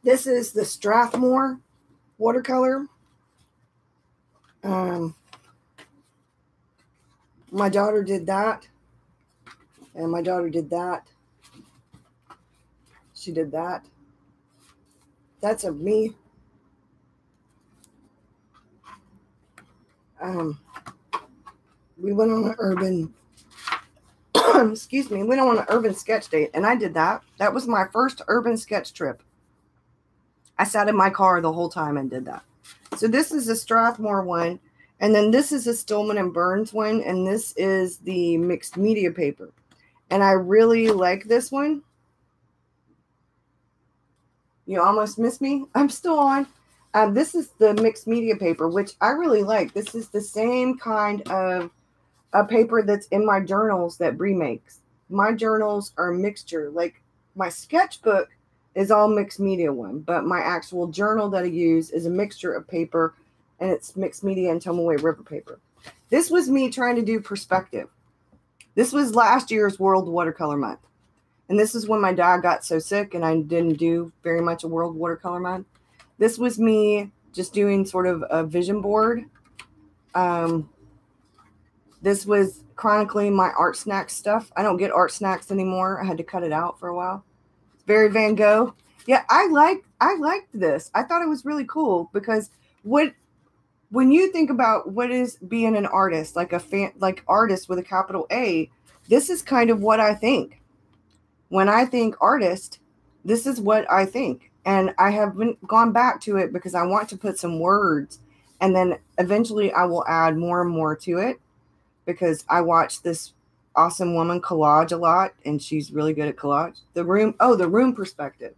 This is the Strathmore watercolor. My daughter did that. And my daughter did that. She did that. That's of me. We went on an urban, excuse me, we went on an urban sketch date, and I did that. That was my first urban sketch trip. I sat in my car the whole time and did that. So this is a Strathmore one. And then this is a Stillman and Burns one. And this is the mixed media paper. And I really like this one. You almost missed me. I'm still on. This is the mixed media paper, which I really like. This is the same kind of a paper that's in my journals that Bree makes. My journals are a mixture. Like my sketchbook is all mixed media one, but my actual journal that I use is a mixture of paper, and it's mixed media and Tomaway River paper. This was me trying to do perspective. This was last year's World Watercolor Month. And this is when my dad got so sick and I didn't do very much a World Watercolor Month. This was me just doing sort of a vision board. This was chronicling my art snacks stuff. I don't get art snacks anymore. I had to cut it out for a while. Very Van Gogh. Yeah, I liked this. I thought it was really cool because when you think about what is being an artist, like artist with a capital A, this is kind of what I think. When I think artist, this is what I think. And I have gone back to it because I want to put some words, and then eventually I will add more and more to it because I watch this awesome woman collage a lot, and she's really good at collage. The room perspective.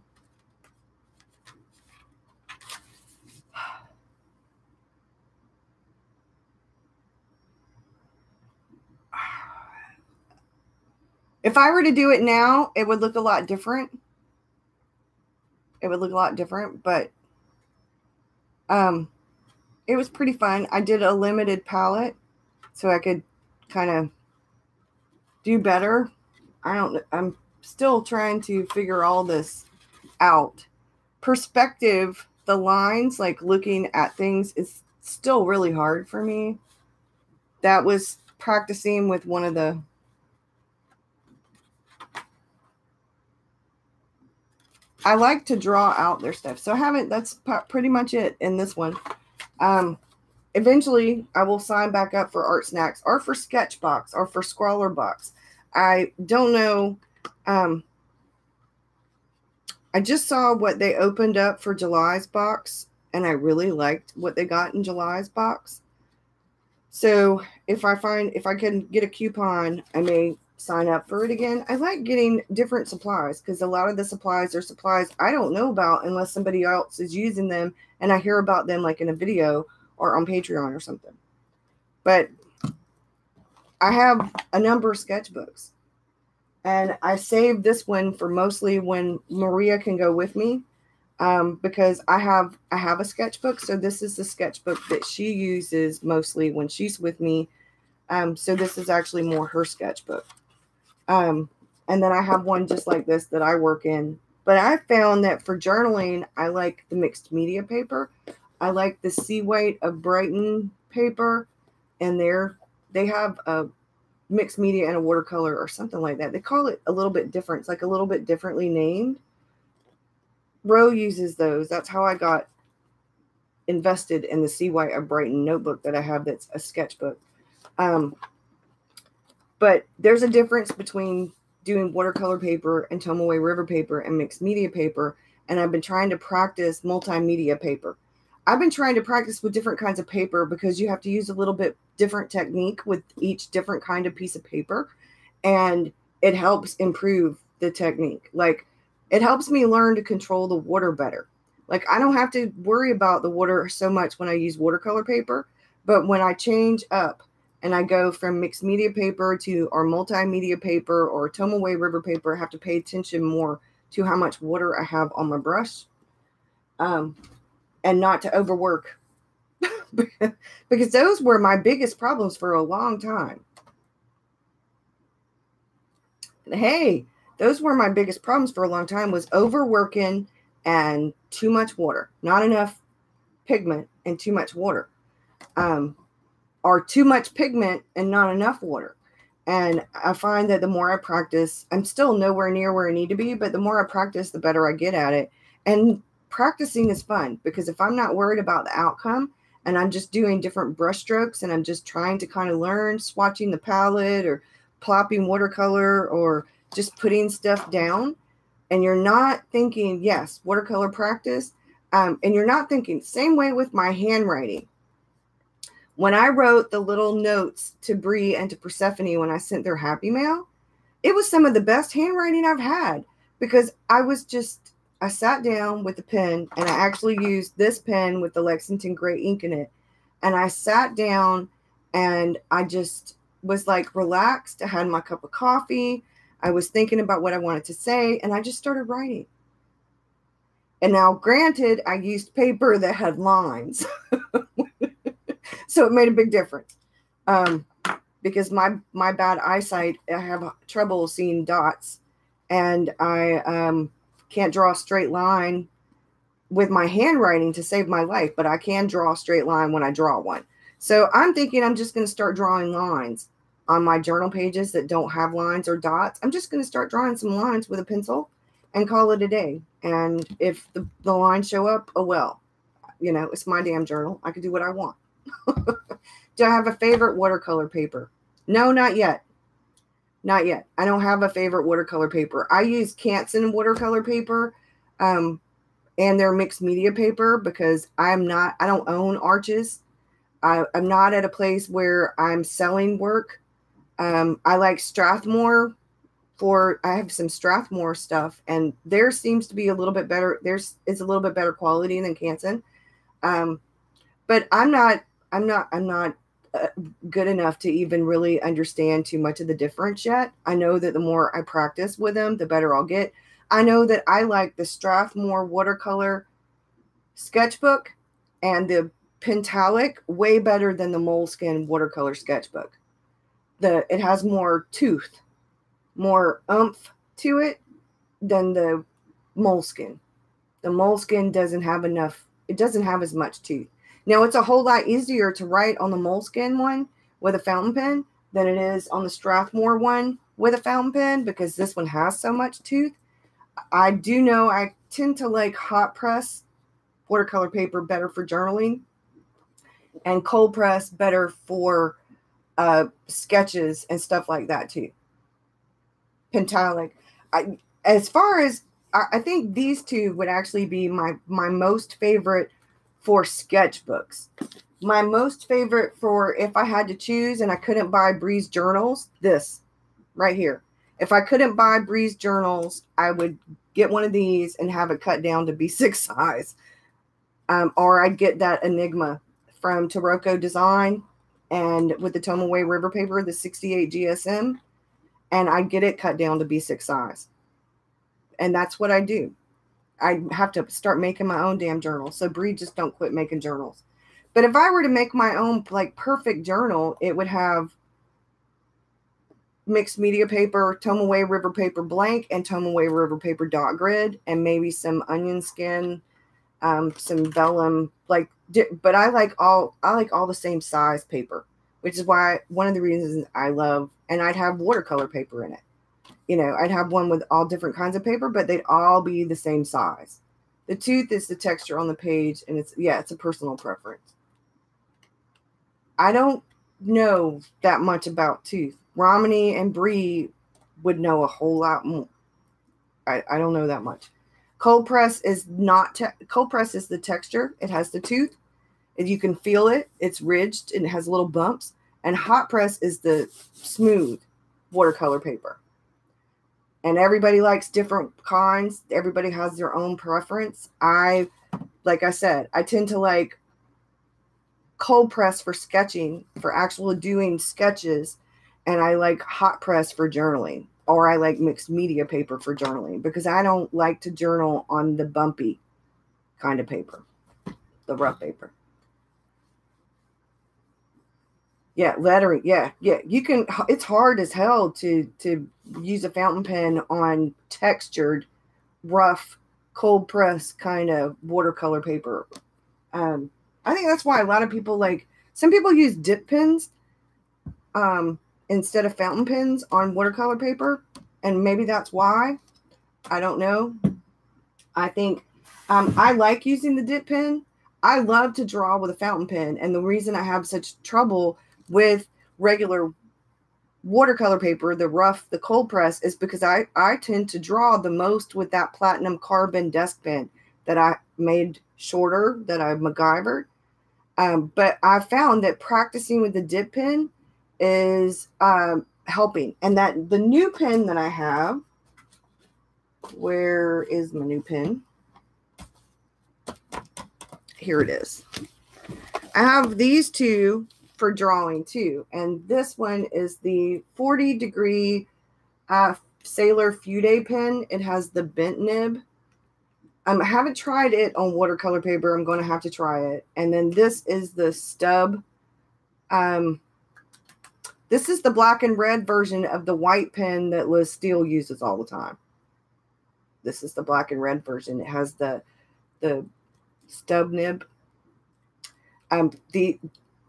If I were to do it now, it would look a lot different. It would look a lot different, but it was pretty fun. I did a limited palette so I could kind of do better. I'm still trying to figure all this out. Perspective, the lines, like looking at things, is still really hard for me. That was practicing with one of the I like to draw out their stuff. So that's pretty much it in this one. Eventually I will sign back up for Art Snacks or for Sketchbox or for Scrawler Box. I don't know. I just saw what they opened up for July's box, and I really liked what they got in July's box. So if I can get a coupon, I may sign up for it again. I like getting different supplies because a lot of the supplies are supplies I don't know about unless somebody else is using them and I hear about them like in a video or on Patreon or something. But I have a number of sketchbooks, and I saved this one for mostly when Maria can go with me, because I have a sketchbook. So this is the sketchbook that she uses mostly when she's with me. So this is actually more her sketchbook. And then I have one just like this that I work in. But I found that for journaling, I like the mixed media paper. I like the Sea White of Brighton paper, and they have a mixed media and a watercolor or something like that. They call it a little bit different. It's like a little bit differently named. Ro uses those. That's how I got invested in the Sea White of Brighton notebook that I have that's a sketchbook. But there's a difference between doing watercolor paper and Tomaway River paper and mixed media paper. And I've been trying to practice multimedia paper. I've been trying to practice with different kinds of paper because you have to use a little bit different technique with each different kind of piece of paper. And it helps improve the technique. Like, it helps me learn to control the water better. Like, I don't have to worry about the water so much when I use watercolor paper. But when I change up and I go from mixed media paper to or multimedia paper or Tomaway River paper, I have to pay attention more to how much water I have on my brush, and not to overwork. Because those were my biggest problems for a long time. Hey, those were my biggest problems for a long time, was overworking and too much water. Not enough pigment and too much water. Or too much pigment and not enough water. And I find that the more I practice, I'm still nowhere near where I need to be, but the more I practice, the better I get at it. And practicing is fun, because if I'm not worried about the outcome and I'm just doing different brush strokes and I'm just trying to kind of learn, swatching the palette or plopping watercolor or just putting stuff down, and you're not thinking, yes, watercolor practice, and you're not thinking, same way with my handwriting. When I wrote the little notes to Bree and to Persephone when I sent their Happy Mail, it was some of the best handwriting I've had, because I sat down with the pen, and I actually used this pen with the Lexington gray ink in it. And I sat down and I just was like relaxed. I had my cup of coffee. I was thinking about what I wanted to say, and I just started writing. And now, granted, I used paper that had lines. So it made a big difference, because my bad eyesight, I have trouble seeing dots, and I can't draw a straight line with my handwriting to save my life, but I can draw a straight line when I draw one. So I'm thinking I'm just going to start drawing lines on my journal pages that don't have lines or dots. I'm just going to start drawing some lines with a pencil and call it a day. And if the lines show up, oh well, it's my damn journal. I can do what I want. Do I have a favorite watercolor paper? No, not yet. Not yet. I don't have a favorite watercolor paper. I use Canson watercolor paper, and their mixed media paper, because I don't own Arches. I'm not at a place where I'm selling work. I like Strathmore I have some Strathmore stuff, and theirs seems to be a little bit better. Theirs is a little bit better quality than Canson. But I'm not good enough to even really understand too much of the difference yet. I know that the more I practice with them, the better I'll get. I know that I like the Strathmore watercolor sketchbook and the Pentalic way better than the Moleskin watercolor sketchbook. It has more tooth, more oomph to it than the Moleskin. The Moleskin doesn't have as much tooth. Now, it's a whole lot easier to write on the Moleskin one with a fountain pen than it is on the Strathmore one with a fountain pen, because this one has so much tooth. I do know I tend to like hot press watercolor paper better for journaling, and cold press better for sketches and stuff like that too. Pentalic. I think these two would actually be my most favorite for sketchbooks. My most favorite for if I had to choose and I couldn't buy Bree's journals, this right here. If I couldn't buy Bree's journals, I would get one of these and have it cut down to B6 size. Or I'd get that Enigma from Taroko Design and with the Tomaway River paper, the 68 GSM, and I get it cut down to B6 size. And that's what I do. I have to start making my own damn journal. So Bree, just don't quit making journals. But if I were to make my own like perfect journal, it would have mixed media paper, Tomaway River paper blank, and Tomaway River paper dot grid, and maybe some onion skin, some vellum, like, but I like all the same size paper, which is why one of the reasons I love, and I'd have watercolor paper in it. You know, I'd have one with all different kinds of paper, but they'd all be the same size. The tooth is the texture on the page, and it's a personal preference. I don't know that much about tooth. Romney and Bree would know a whole lot more. I don't know that much. Cold press is not cold press is the texture. It has the tooth. And you can feel it. It's ridged and it has little bumps. And hot press is the smooth watercolor paper. And everybody likes different kinds. Everybody has their own preference. Like I said, I tend to like cold press for sketching, for actually doing sketches. And I like hot press for journaling, or I like mixed media paper for journaling, because I don't like to journal on the bumpy kind of paper, the rough paper. Yeah, lettering. Yeah. You can, it's hard as hell to use a fountain pen on textured, rough, cold press kind of watercolor paper. I think that's why a lot of people some people use dip pens instead of fountain pens on watercolor paper. And maybe that's why. I don't know. I think I like using the dip pen. I love to draw with a fountain pen. And the reason I have such trouble with regular watercolor paper, the cold press, is because I tend to draw the most with that platinum carbon desk pen that I made shorter, that I MacGyvered. But I found that practicing with the dip pen is helping. And that the new pen that I have, where is my new pen? Here it is. I have these two for drawing too. And this one is the 40 degree Sailor Fude pen. It has the bent nib. I haven't tried it on watercolor paper. I'm going to have to try it. And then this is the stub. This is the black and red version of the white pen that Liz Steele uses all the time. This is the black and red version. It has the stub nib.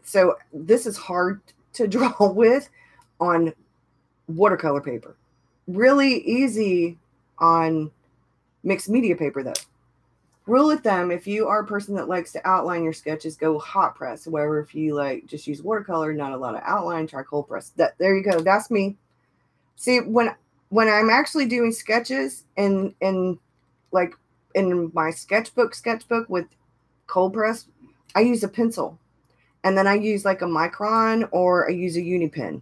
So this is hard to draw with on watercolor paper. Really easy on mixed media paper though. Rule of thumb, if you are a person that likes to outline your sketches, go hot press. However, if you just use watercolor, not a lot of outline, try cold press. There you go. That's me. See, when I'm actually doing sketches in my sketchbook with cold press, I use a pencil. And then I use like a micron, or I use a uni pen.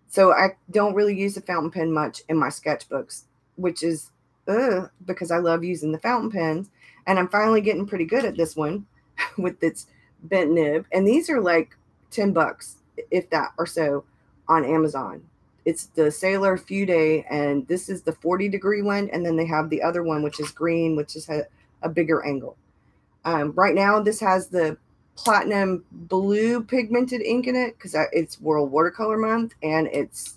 So I don't really use the fountain pen much in my sketchbooks, which is because I love using the fountain pens. And I'm finally getting pretty good at this one with its bent nib. And these are like $10, if that or so, on Amazon. It's the Sailor Fude, and this is the 40 degree one. And then they have the other one, which is green, which is a bigger angle. Right now, this has the platinum blue pigmented ink in it because it's World Watercolor Month and it's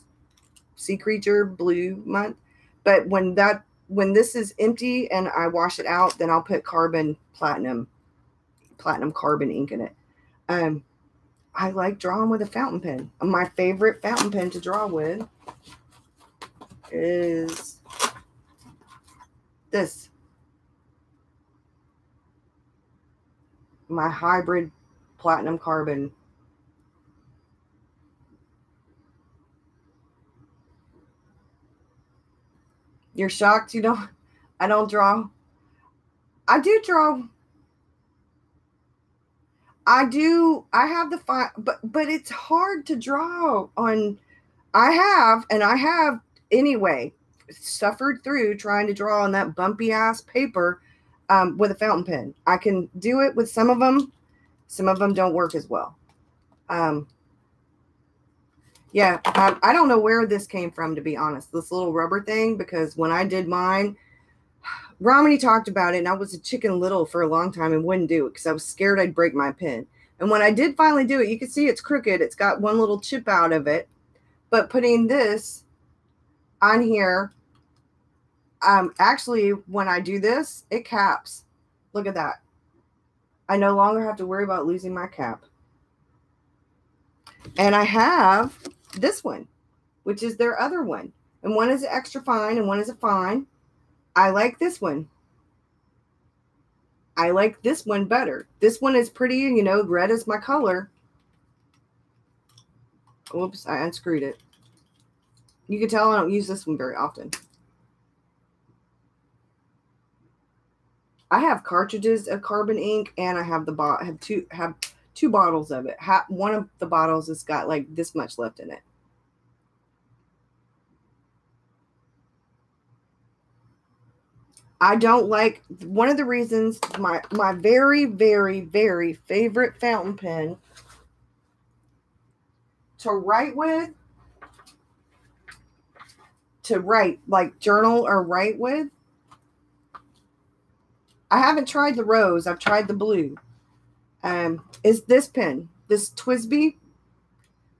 Sea Creature Blue Month. But when this is empty and I wash it out, then I'll put platinum carbon ink in it. I like drawing with a fountain pen. My favorite fountain pen to draw with is this. My hybrid platinum carbon. You're shocked I don't draw. I do draw. I have the fine, but it's hard to draw on. I have anyway suffered through trying to draw on that bumpy ass paper with a fountain pen. I can do it with some of them. Some of them don't work as well. Yeah, I don't know where this came from, to be honest, this little rubber thing, because when I did mine, Romney talked about it, and I was a chicken little for a long time and wouldn't do it because I was scared I'd break my pen. And when I did finally do it, you can see it's crooked. It's got one little chip out of it. But putting this on here, actually, when I do this, it caps. Look at that. I no longer have to worry about losing my cap. And I have this one, which is their other one. And one is extra fine and one is a fine. I like this one. I like this one better. This one is pretty, you know, red is my color. Oops, I unscrewed it. You can tell I don't use this one very often. I have cartridges of carbon ink, and I have two bottles of it. One of the bottles has got like this much left in it. I don't like, one of the reasons, my very, very, very favorite fountain pen to write with, like journal or write with. I haven't tried the rose. I've tried the blue. Is this pen, this TWSBI,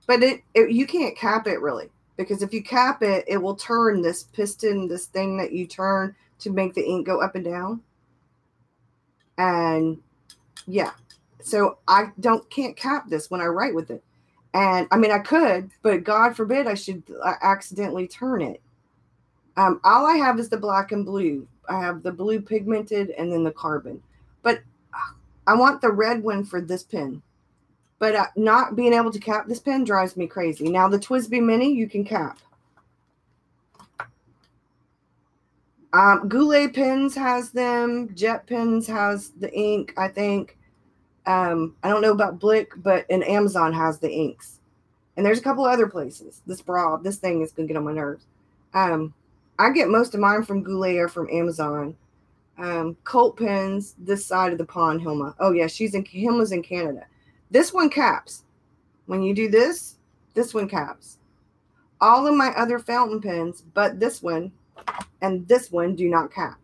but you can't cap it really, because if you cap it, it will turn this piston, this thing that you turn to make the ink go up and down. And yeah, so I can't cap this when I write with it. And I mean, I could, but God forbid I should accidentally turn it. All I have is the black and blue. I have the blue pigmented and then the carbon, but I want the red one for this pen. But not being able to cap this pen drives me crazy. Now the TWSBI Mini, you can cap. Goulet Pens has them. Jet Pens has the ink, I think. I don't know about Blick, but and Amazon has the inks. And there's a couple other places. This thing is going to get on my nerves. I get most of mine from Goulet or from Amazon. Colt Pens, this side of the pond, Hilma. Oh, yeah, Hilma's in Canada. This one caps. When you do this one caps. All of my other fountain pens, but this one and this one do not cap.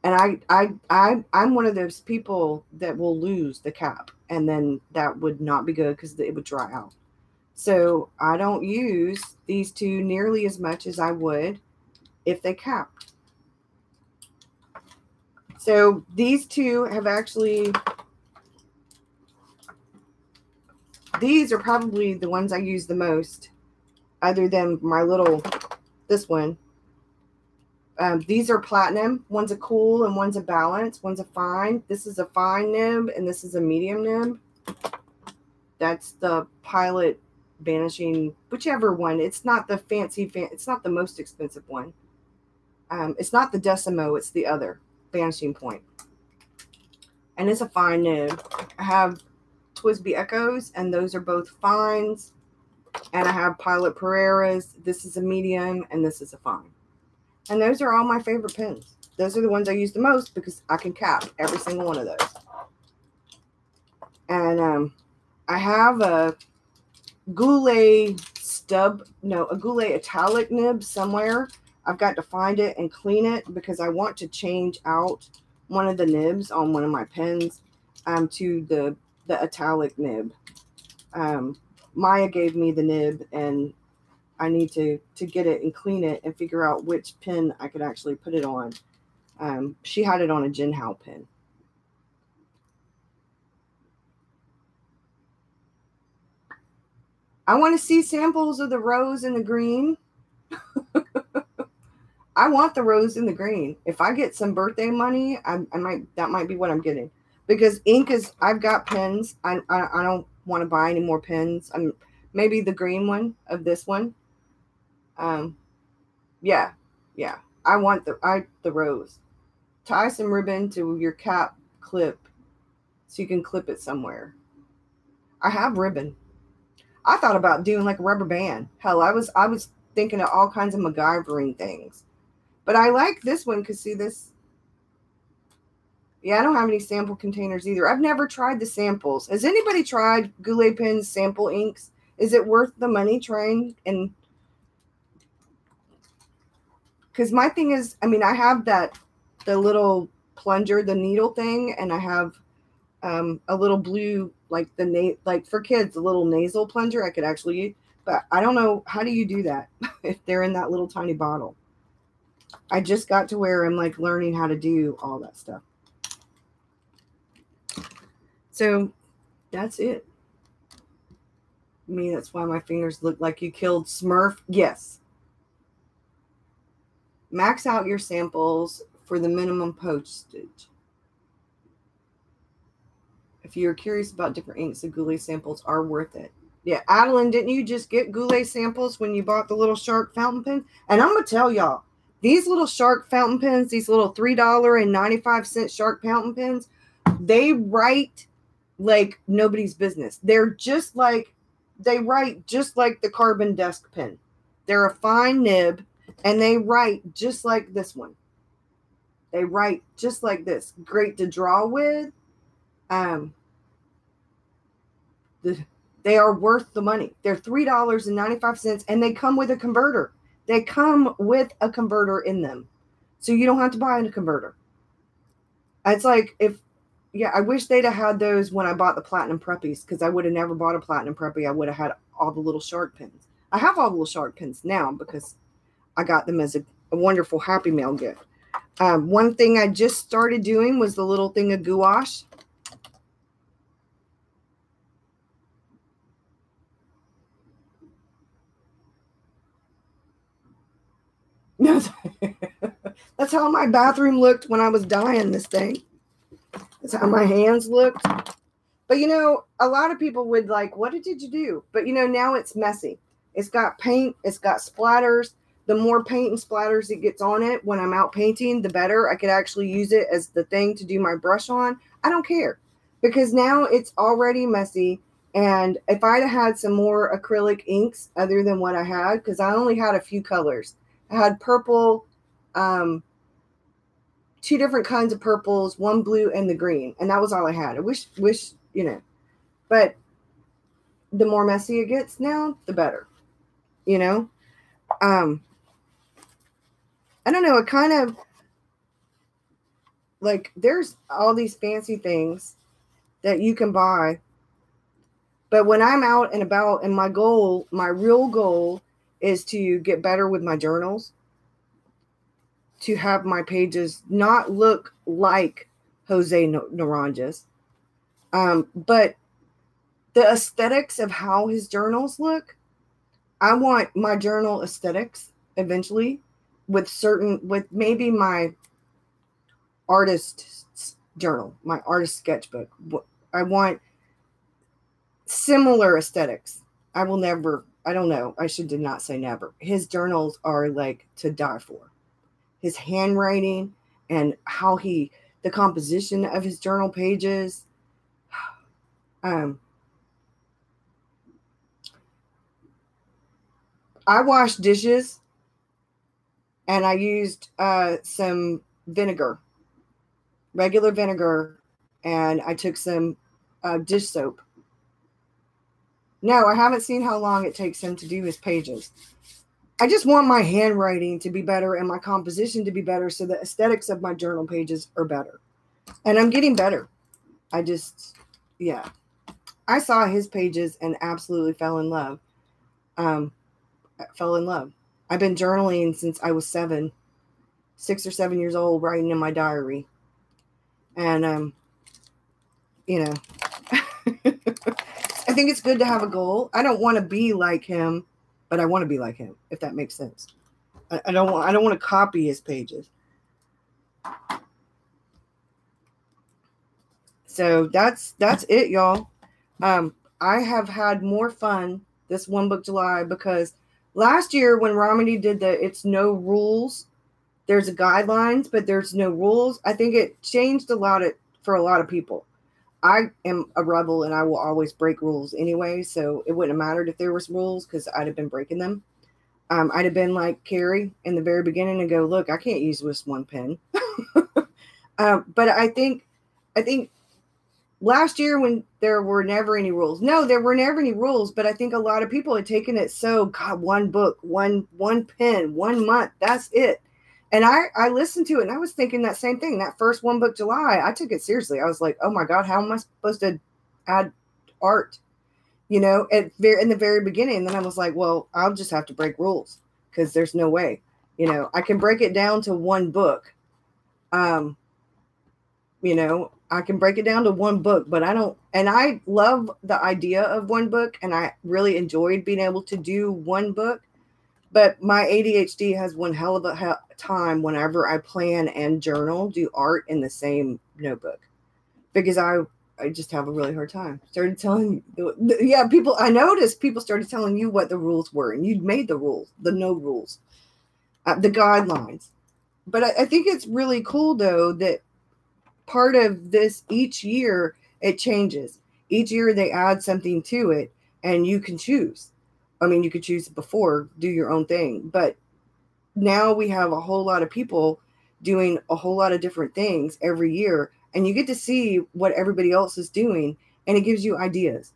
And I'm one of those people that will lose the cap, and then that would not be good because it would dry out. So I don't use these two nearly as much as I would if they capped. So these two have actually, these are probably the ones I use the most, other than my little, this one. These are platinum. One's a cool and one's a balance. One's a fine. This is a fine nib and this is a medium nib. That's the Pilot Vanishing, whichever one. It's not the fancy, it's not the most expensive one. It's not the Decimo, it's the other, Vanishing Point. And it's a fine nib. I have TWSBI Echoes, and those are both fines. And I have Pilot Pereiras. This is a medium, and this is a fine. And those are all my favorite pens. Those are the ones I use the most because I can cap every single one of those. And I have a Goulet a Goulet Italic nib somewhere. I've got to find it and clean it because I want to change out one of the nibs on one of my pens to the Italic nib. Maya gave me the nib, and I need to get it and clean it and figure out which pen I could actually put it on. She had it on a Jinhao pen. I want to see samples of the rose and the green. I want the rose and the green. If I get some birthday money, that might be what I'm getting. Because ink is, I've got pens. I don't want to buy any more pens. Maybe the green one of this one. Yeah. I want the rose. Tie some ribbon to your cap clip so you can clip it somewhere. I have ribbon. I thought about doing like a rubber band. Hell, I was thinking of all kinds of MacGyvering things. But I like this one because see this. Yeah, I don't have any sample containers either. I've never tried the samples. Has anybody tried Goulet Pens sample inks? Is it worth the money trying? And because my thing is, I mean, I have the little plunger, the needle thing, and I have a little blue, like like for kids, a little nasal plunger I could actually use. But I don't know, how do you do that if they're in that little tiny bottle? I just got to where I'm like learning how to do all that stuff. So that's it. Me, that's why my fingers look like you killed Smurf. Yes. Max out your samples for the minimum postage. If you're curious about different inks, the Goulet samples are worth it. Yeah, Adeline, didn't you just get Goulet samples when you bought the little shark fountain pen? And I'm going to tell y'all, these little shark fountain pens, these little $3.95 shark fountain pens, they write like nobody's business. They're just like, they write just like the Carbon desk pen. They're a fine nib, and they write just like this one. They write just like this. Great to draw with. They are worth the money. They're $3.95, and they come with a converter. They come with a converter in them, so you don't have to buy a converter. It's like I wish they'd have had those when I bought the Platinum Preppies, because I would have never bought a Platinum Preppy. I would have had all the little shark pens. I have all the little shark pens now because I got them as a wonderful Happy Mail gift. One thing I just started doing was the little thing of gouache. That's how my bathroom looked when I was dyeing this thing. That's how my hands looked. But, you know, a lot of people would like, what did you do? But, you know, now it's messy. It's got paint. It's got splatters. The more paint and splatters it gets on it when I'm out painting, the better. I could actually use it as the thing to do my brush on. I don't care, because now it's already messy. And if I'd have had some more acrylic inks other than what I had, because I only had a few colors. I had purple, 2 different kinds of purples, 1 blue and the green. And that was all I had. I wish, you know, but the more messy it gets now, the better, you know? I don't know. It kind of like, there's all these fancy things that you can buy. But when I'm out and about, and my real goal is to get better with my journals, to have my pages not look like Jose Naranja's, but the aesthetics of how his journals look. I want my journal aesthetics eventually with maybe my artist's journal, my artist sketchbook. I want similar aesthetics. I don't know. Did not say never. His journals are like to die for. His handwriting and how the composition of his journal pages. I washed dishes, and I used some vinegar, regular vinegar, and I took some dish soap. No, I haven't seen how long it takes him to do his pages. I just want my handwriting to be better and my composition to be better, so the aesthetics of my journal pages are better. And I'm getting better. I saw his pages and absolutely fell in love. I've been journaling since I was 6 or 7 years old, writing in my diary. And, you know, I think it's good to have a goal. I don't want to be like him, but I want to be like him, if that makes sense. I don't want to copy his pages. So that's it, y'all. I have had more fun this One Book July, because last year when Romney did it's no rules, there's a guidelines, but there's no rules. I think it changed a lot for a lot of people. I am a rebel, and I will always break rules anyway, so it wouldn't have mattered if there was rules, because I'd have been breaking them. I'd have been like Carrie in the very beginning and go, look, I can't use this one pen. But I think I think last year when there were never any rules. No, there were never any rules, but I think a lot of people had taken it so, God, one book, one pen, 1 month, that's it. And I listened to it and I was thinking that same thing. That first One Book July, I took it seriously. I was like, oh my God, how am I supposed to add art? In the very beginning. And then I was like, well, I'll just have to break rules because there's no way. I can break it down to one book. I can break it down to one book, but I don't, and I love the idea of one book, and I really enjoyed being able to do one book, but my ADHD has one hell of a time whenever I plan and journal, do art in the same notebook, because I just have a really hard time. Started telling, I noticed people started telling you what the rules were, and you'd made the rules, the no rules, the guidelines. But I think it's really cool, though, that part of this, each year it changes. Each year they add something to it, and you can choose. I mean, you could choose before, do your own thing, but now we have a whole lot of people doing a whole lot of different things every year, and you get to see what everybody else is doing, and it gives you ideas.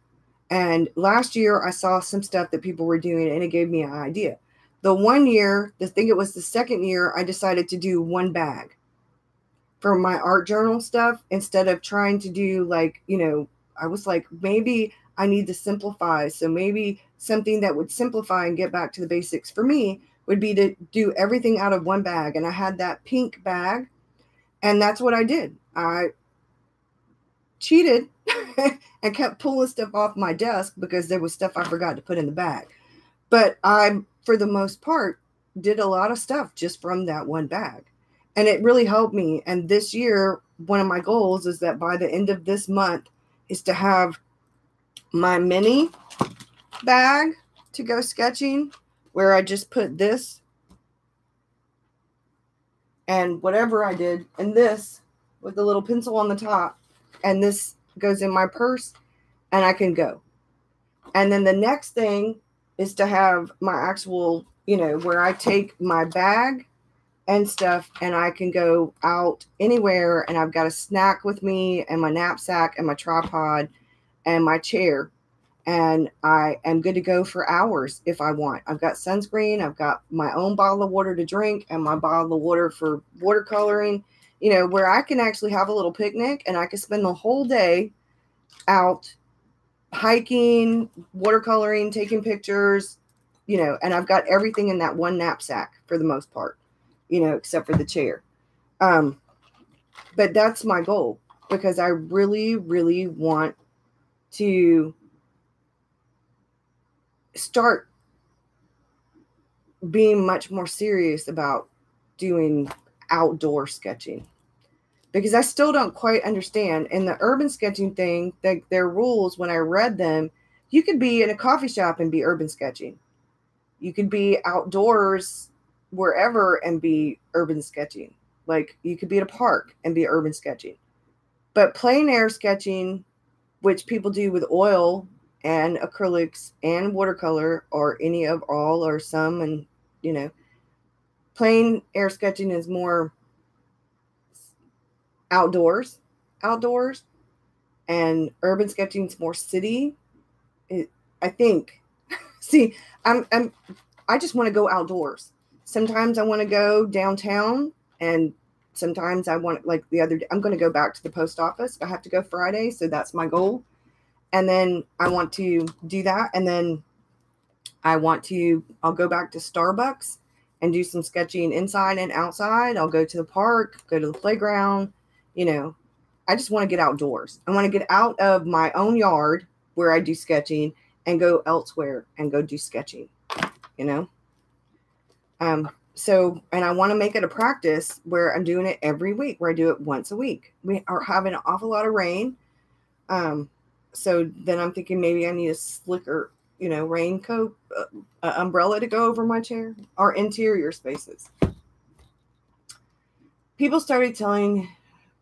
And last year I saw some stuff that people were doing, and it gave me an idea. The one year, I think it was the second year, I decided to do one bag for my art journal stuff instead of trying to do I was like, maybe I need to simplify. So maybe something that would simplify and get back to the basics for me would be to do everything out of one bag. And I had that pink bag, and that's what I did. I cheated and kept pulling stuff off my desk because there was stuff I forgot to put in the bag. But I, for the most part, did a lot of stuff just from that one bag. And it really helped me. And this year, one of my goals is that by the end of this month is to have my mini bag to go sketching, where I just put this and whatever I did, and this with the little pencil on the top, and this goes in my purse, and I can go. And then the next thing is to have my actual, where I take my bag and stuff, and I can go out anywhere, and I've got a snack with me and my knapsack and my tripod and my chair, and I am good to go for hours if I want. I've got sunscreen, I've got my own bottle of water to drink and my bottle of water for watercoloring, where I can actually have a little picnic, and I can spend the whole day out hiking, watercoloring, taking pictures, and I've got everything in that one knapsack for the most part. Except for the chair. But that's my goal, because I really, really want to start being much more serious about doing outdoor sketching, because I still don't quite understand. In the urban sketching thing, their rules, when I read them, you could be in a coffee shop and be urban sketching. You could be outdoors wherever and be urban sketching. Like, you could be at a park and be urban sketching. But plein air sketching, which people do with oil and acrylics and watercolor, or any of all or some, and plein air sketching is more outdoors, and urban sketching is more city. I think. See, I just want to go outdoors. Sometimes I want to go downtown, and sometimes I want, like the other day, I'm going to go back to the post office. I have to go Friday, so that's my goal. And then I want to do that, and then I'll go back to Starbucks and do some sketching inside and outside. I'll go to the park, go to the playground. I just want to get outdoors. I want to get out of my own yard where I do sketching and go elsewhere and go do sketching, So, and I want to make it a practice where I'm doing it every week, where I do it once a week. We are having an awful lot of rain. So then I'm thinking maybe I need a slicker, raincoat, umbrella to go over my chair. Our interior spaces. People started telling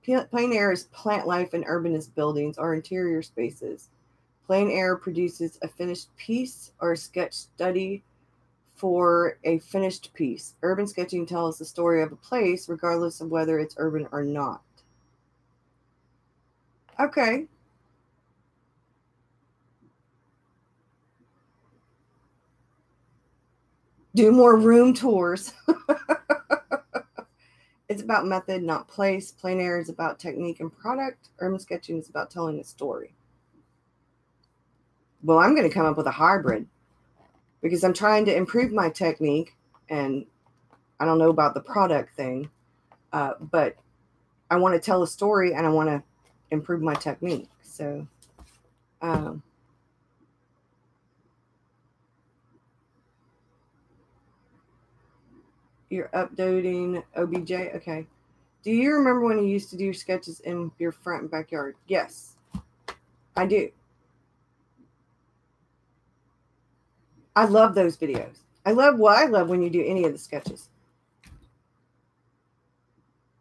plein air is plant life and urbanist buildings are interior spaces. Plein air produces a finished piece or a sketch study for a finished piece. Urban sketching tells the story of a place regardless of whether it's urban or not. Okay. Do more room tours. It's about method, not place. Plein air is about technique and product. Urban sketching is about telling a story. Well, I'm going to come up with a hybrid because I'm trying to improve my technique, and I don't know about the product thing, but I want to tell a story and I want to improve my technique. So, um, you're uploading OBJ. Okay. Do you remember when you used to do your sketches in your front and backyard? Yes, I do. I love those videos. I love when you do any of the sketches.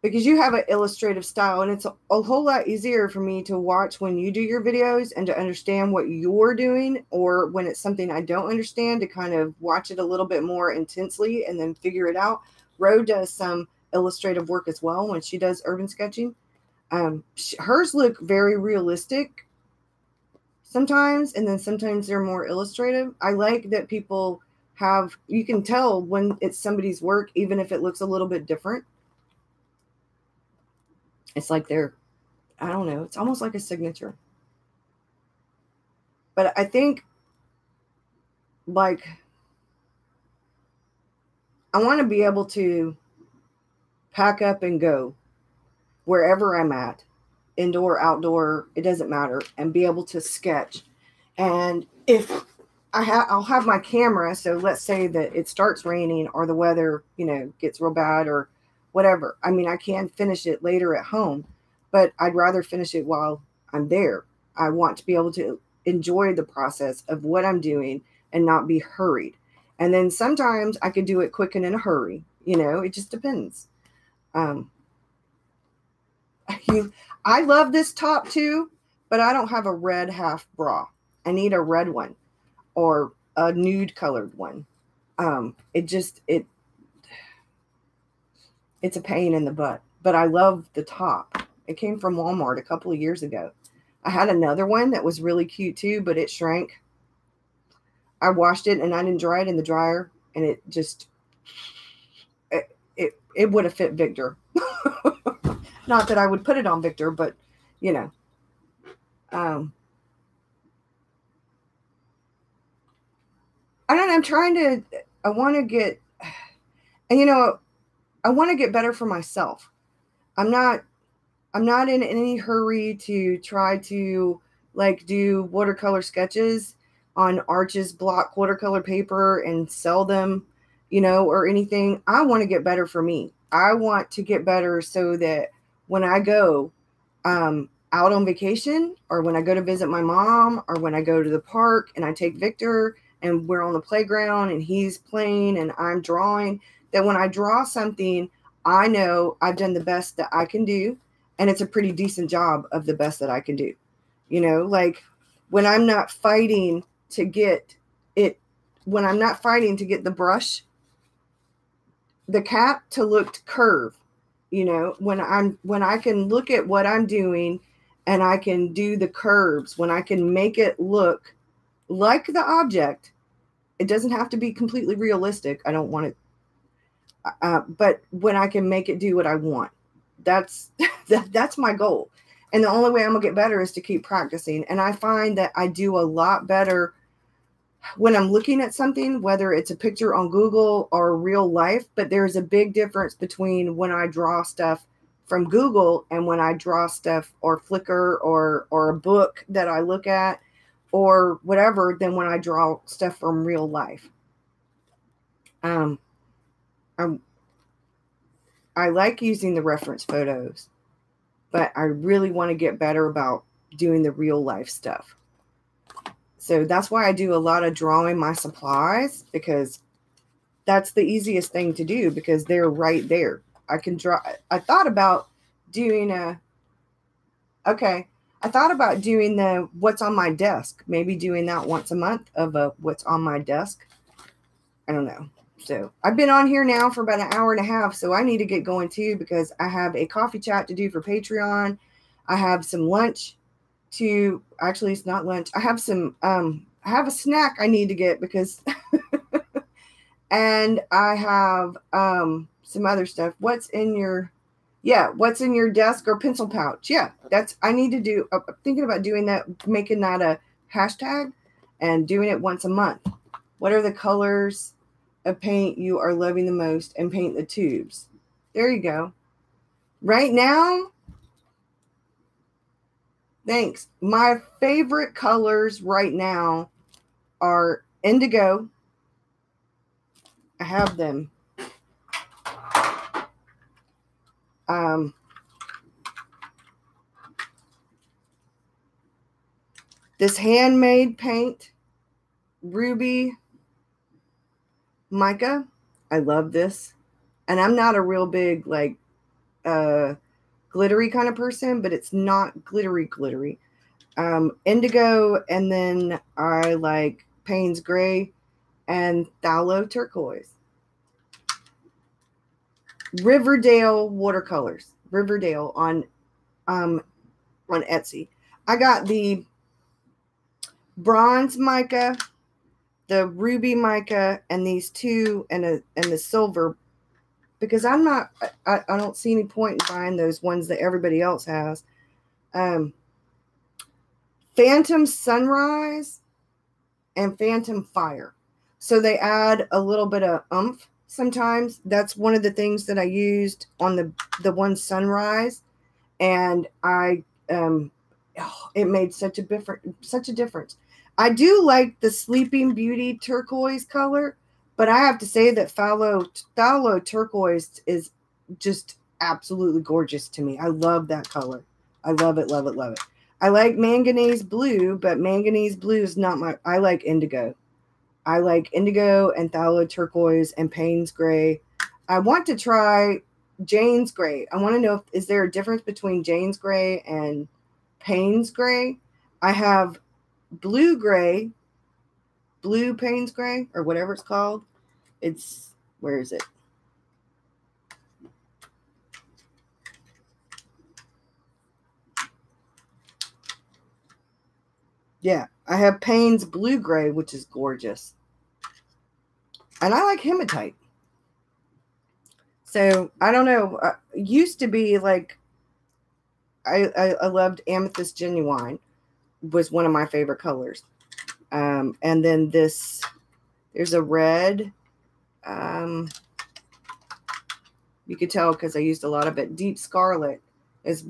Because you have an illustrative style, and it's a whole lot easier for me to watch when you do your videos and to understand what you're doing, or when it's something I don't understand, to kind of watch it a little bit more intensely and then figure it out. Ro does some illustrative work as well when she does urban sketching. Hers look very realistic sometimes, and then sometimes they're more illustrative. I like that people have, you can tell when it's somebody's work, even if it looks a little bit different. It's like they're, I don't know, it's almost like a signature. But I think, like, I want to be able to pack up and go wherever I'm at, indoor, outdoor, it doesn't matter, and be able to sketch. And if I'll have my camera, so let's say that it starts raining or the weather, gets real bad or whatever. I mean, I can finish it later at home, but I'd rather finish it while I'm there. I want to be able to enjoy the process of what I'm doing and not be hurried. And then sometimes I could do it quick and in a hurry. It just depends. I love this top too, but I don't have a red half bra. I need a red one or a nude colored one. It's a pain in the butt, but I love the top. It came from Walmart a couple of years ago. I had another one that was really cute too, but it shrank. I washed it and I didn't dry it in the dryer, and it just, it would have fit Victor. Not that I would put it on Victor, but I don't know. I want to get, and I want to get better for myself. I'm not in any hurry to try to do watercolor sketches on Arches block watercolor paper and sell them, or anything. I want to get better for me. I want to get better so that when I go out on vacation, or when I go to visit my mom, or when I go to the park and I take Victor and we're on the playground and he's playing and I'm drawing, that when I draw something, I know I've done the best that I can do. And it's a pretty decent job of the best that I can do. When I'm not fighting to get it, when I'm not fighting to get the brush, the cap to look curved, when I can look at what I'm doing and I can do the curves, when I can make it look like the object, it doesn't have to be completely realistic. I don't want it, but when I can make it do what I want, that's my goal. And the only way I'm gonna get better is to keep practicing. And I find that I do a lot better when I'm looking at something, whether it's a picture on Google or real life. But there's a big difference between when I draw stuff from Google and when I draw stuff or Flickr or a book that I look at or whatever, than when I draw stuff from real life. I like using the reference photos, but I really want to get better about doing the real life stuff. So that's why I do a lot of drawing my supplies, because that's the easiest thing to do, because they're right there. I can draw. I thought about doing the what's on my desk, maybe doing that once a month of what's on my desk. I don't know. So I've been on here now for about an hour and a half, so I need to get going too, because I have a coffee chat to do for Patreon. I have some lunch to, actually it's not lunch. I have a snack I need to get because, and I have some other stuff. What's in your desk or pencil pouch? Yeah, I need to do, I'm thinking about doing that, making that a hashtag and doing it once a month. What are the colors of paint you are loving the most, and paint the tubes? There you go. Right now, thanks. My favorite colors right now are indigo. I have them. This handmade paint, ruby mica. I love this. And I'm not a real big, like, glittery kind of person, but it's not glittery. Indigo, and then I like Payne's Gray and Phthalo Turquoise. Riverdale watercolors. Riverdale on Etsy. I got the bronze mica, the ruby mica, and these two, and the silver, because I don't see any point in buying those ones that everybody else has. Phantom Sunrise and Phantom Fire. So they add a little bit of oomph sometimes. That's one of the things that I used on the one Sunrise, and it made such a difference. I do like the Sleeping Beauty turquoise color, but I have to say that Phthalo Turquoise is just absolutely gorgeous to me. I love that color. I love it. I like Manganese Blue, but Manganese Blue is not I like indigo. I like indigo and Phthalo Turquoise and Payne's Gray. I want to try Jane's Gray. I want to know, is there a difference between Jane's Gray and Payne's Gray? I have Blue Payne's Gray, or whatever it's called. Where is it? Yeah, I have Payne's Blue Gray, which is gorgeous. And I like hematite. So, I don't know. Used to be like, I loved Amethyst Genuine, was one of my favorite colors. And then there's a red. You could tell because I used a lot of it. Deep Scarlet is,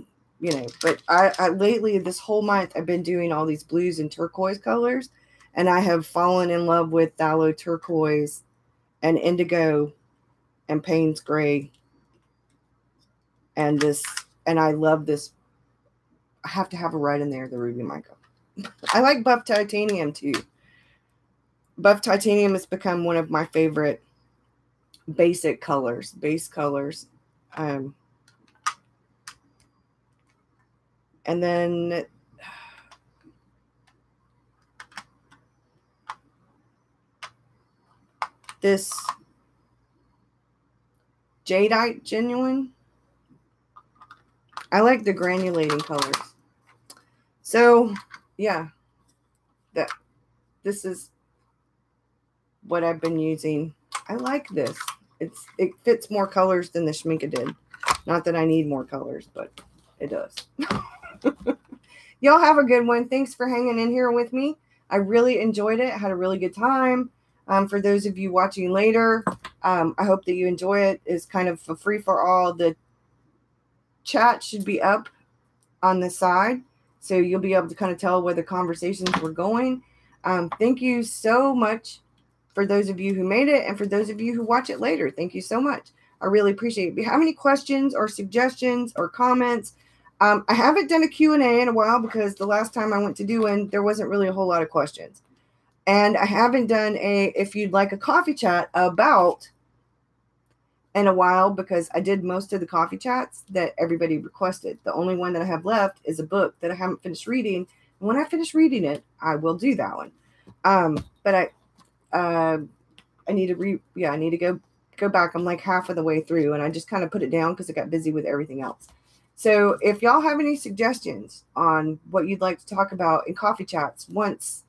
but I lately, this whole month, I've been doing all these blues and turquoise colors, and I have fallen in love with Phthalo Turquoise and indigo and Payne's Gray and I love this. I have to have a red in there, the ruby mica. I like buff titanium too. Buff titanium has become one of my favorite base colors. And then this Jadeite Genuine. I like the granulating colors. So, yeah, this is what I've been using. I like this. It fits more colors than the Schminke did. Not that I need more colors, but it does. Y'all have a good one. Thanks for hanging in here with me. I really enjoyed it. I had a really good time. For those of you watching later, I hope that you enjoy it. It's kind of a free-for-all. The chat should be up on the side, so you'll be able to kind of tell where the conversations were going. Thank you so much for those of you who made it, and for those of you who watch it later. Thank you so much. I really appreciate it. If you have any questions or suggestions or comments, I haven't done a Q&A in a while because the last time I went to do one, there wasn't really a whole lot of questions. And I haven't done if you'd like a coffee chat about in a while, because I did most of the coffee chats that everybody requested. The only one that I have left is a book that I haven't finished reading. And when I finish reading it, I will do that one. But I need to I need to go back. I'm like half of the way through, and I just kind of put it down because I got busy with everything else. So if y'all have any suggestions on what you'd like to talk about in coffee chats, once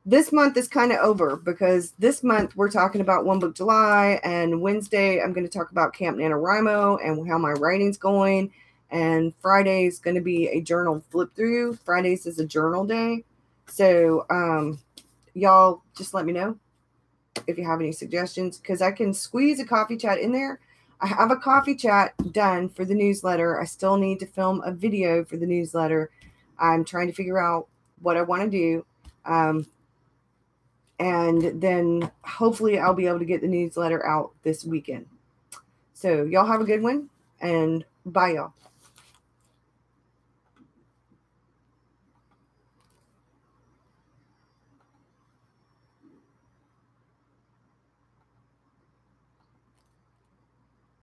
this month is kind of over, because this month we're talking about One Book July, and Wednesday I'm going to talk about Camp NaNoWriMo and how my writing's going. And Friday is going to be a journal flip through. Fridays is a journal day. So y'all just let me know if you have any suggestions, because I can squeeze a coffee chat in there. I have a coffee chat done for the newsletter. I still need to film a video for the newsletter. I'm trying to figure out what I want to do. And then hopefully I'll be able to get the newsletter out this weekend. So y'all have a good one, and bye y'all.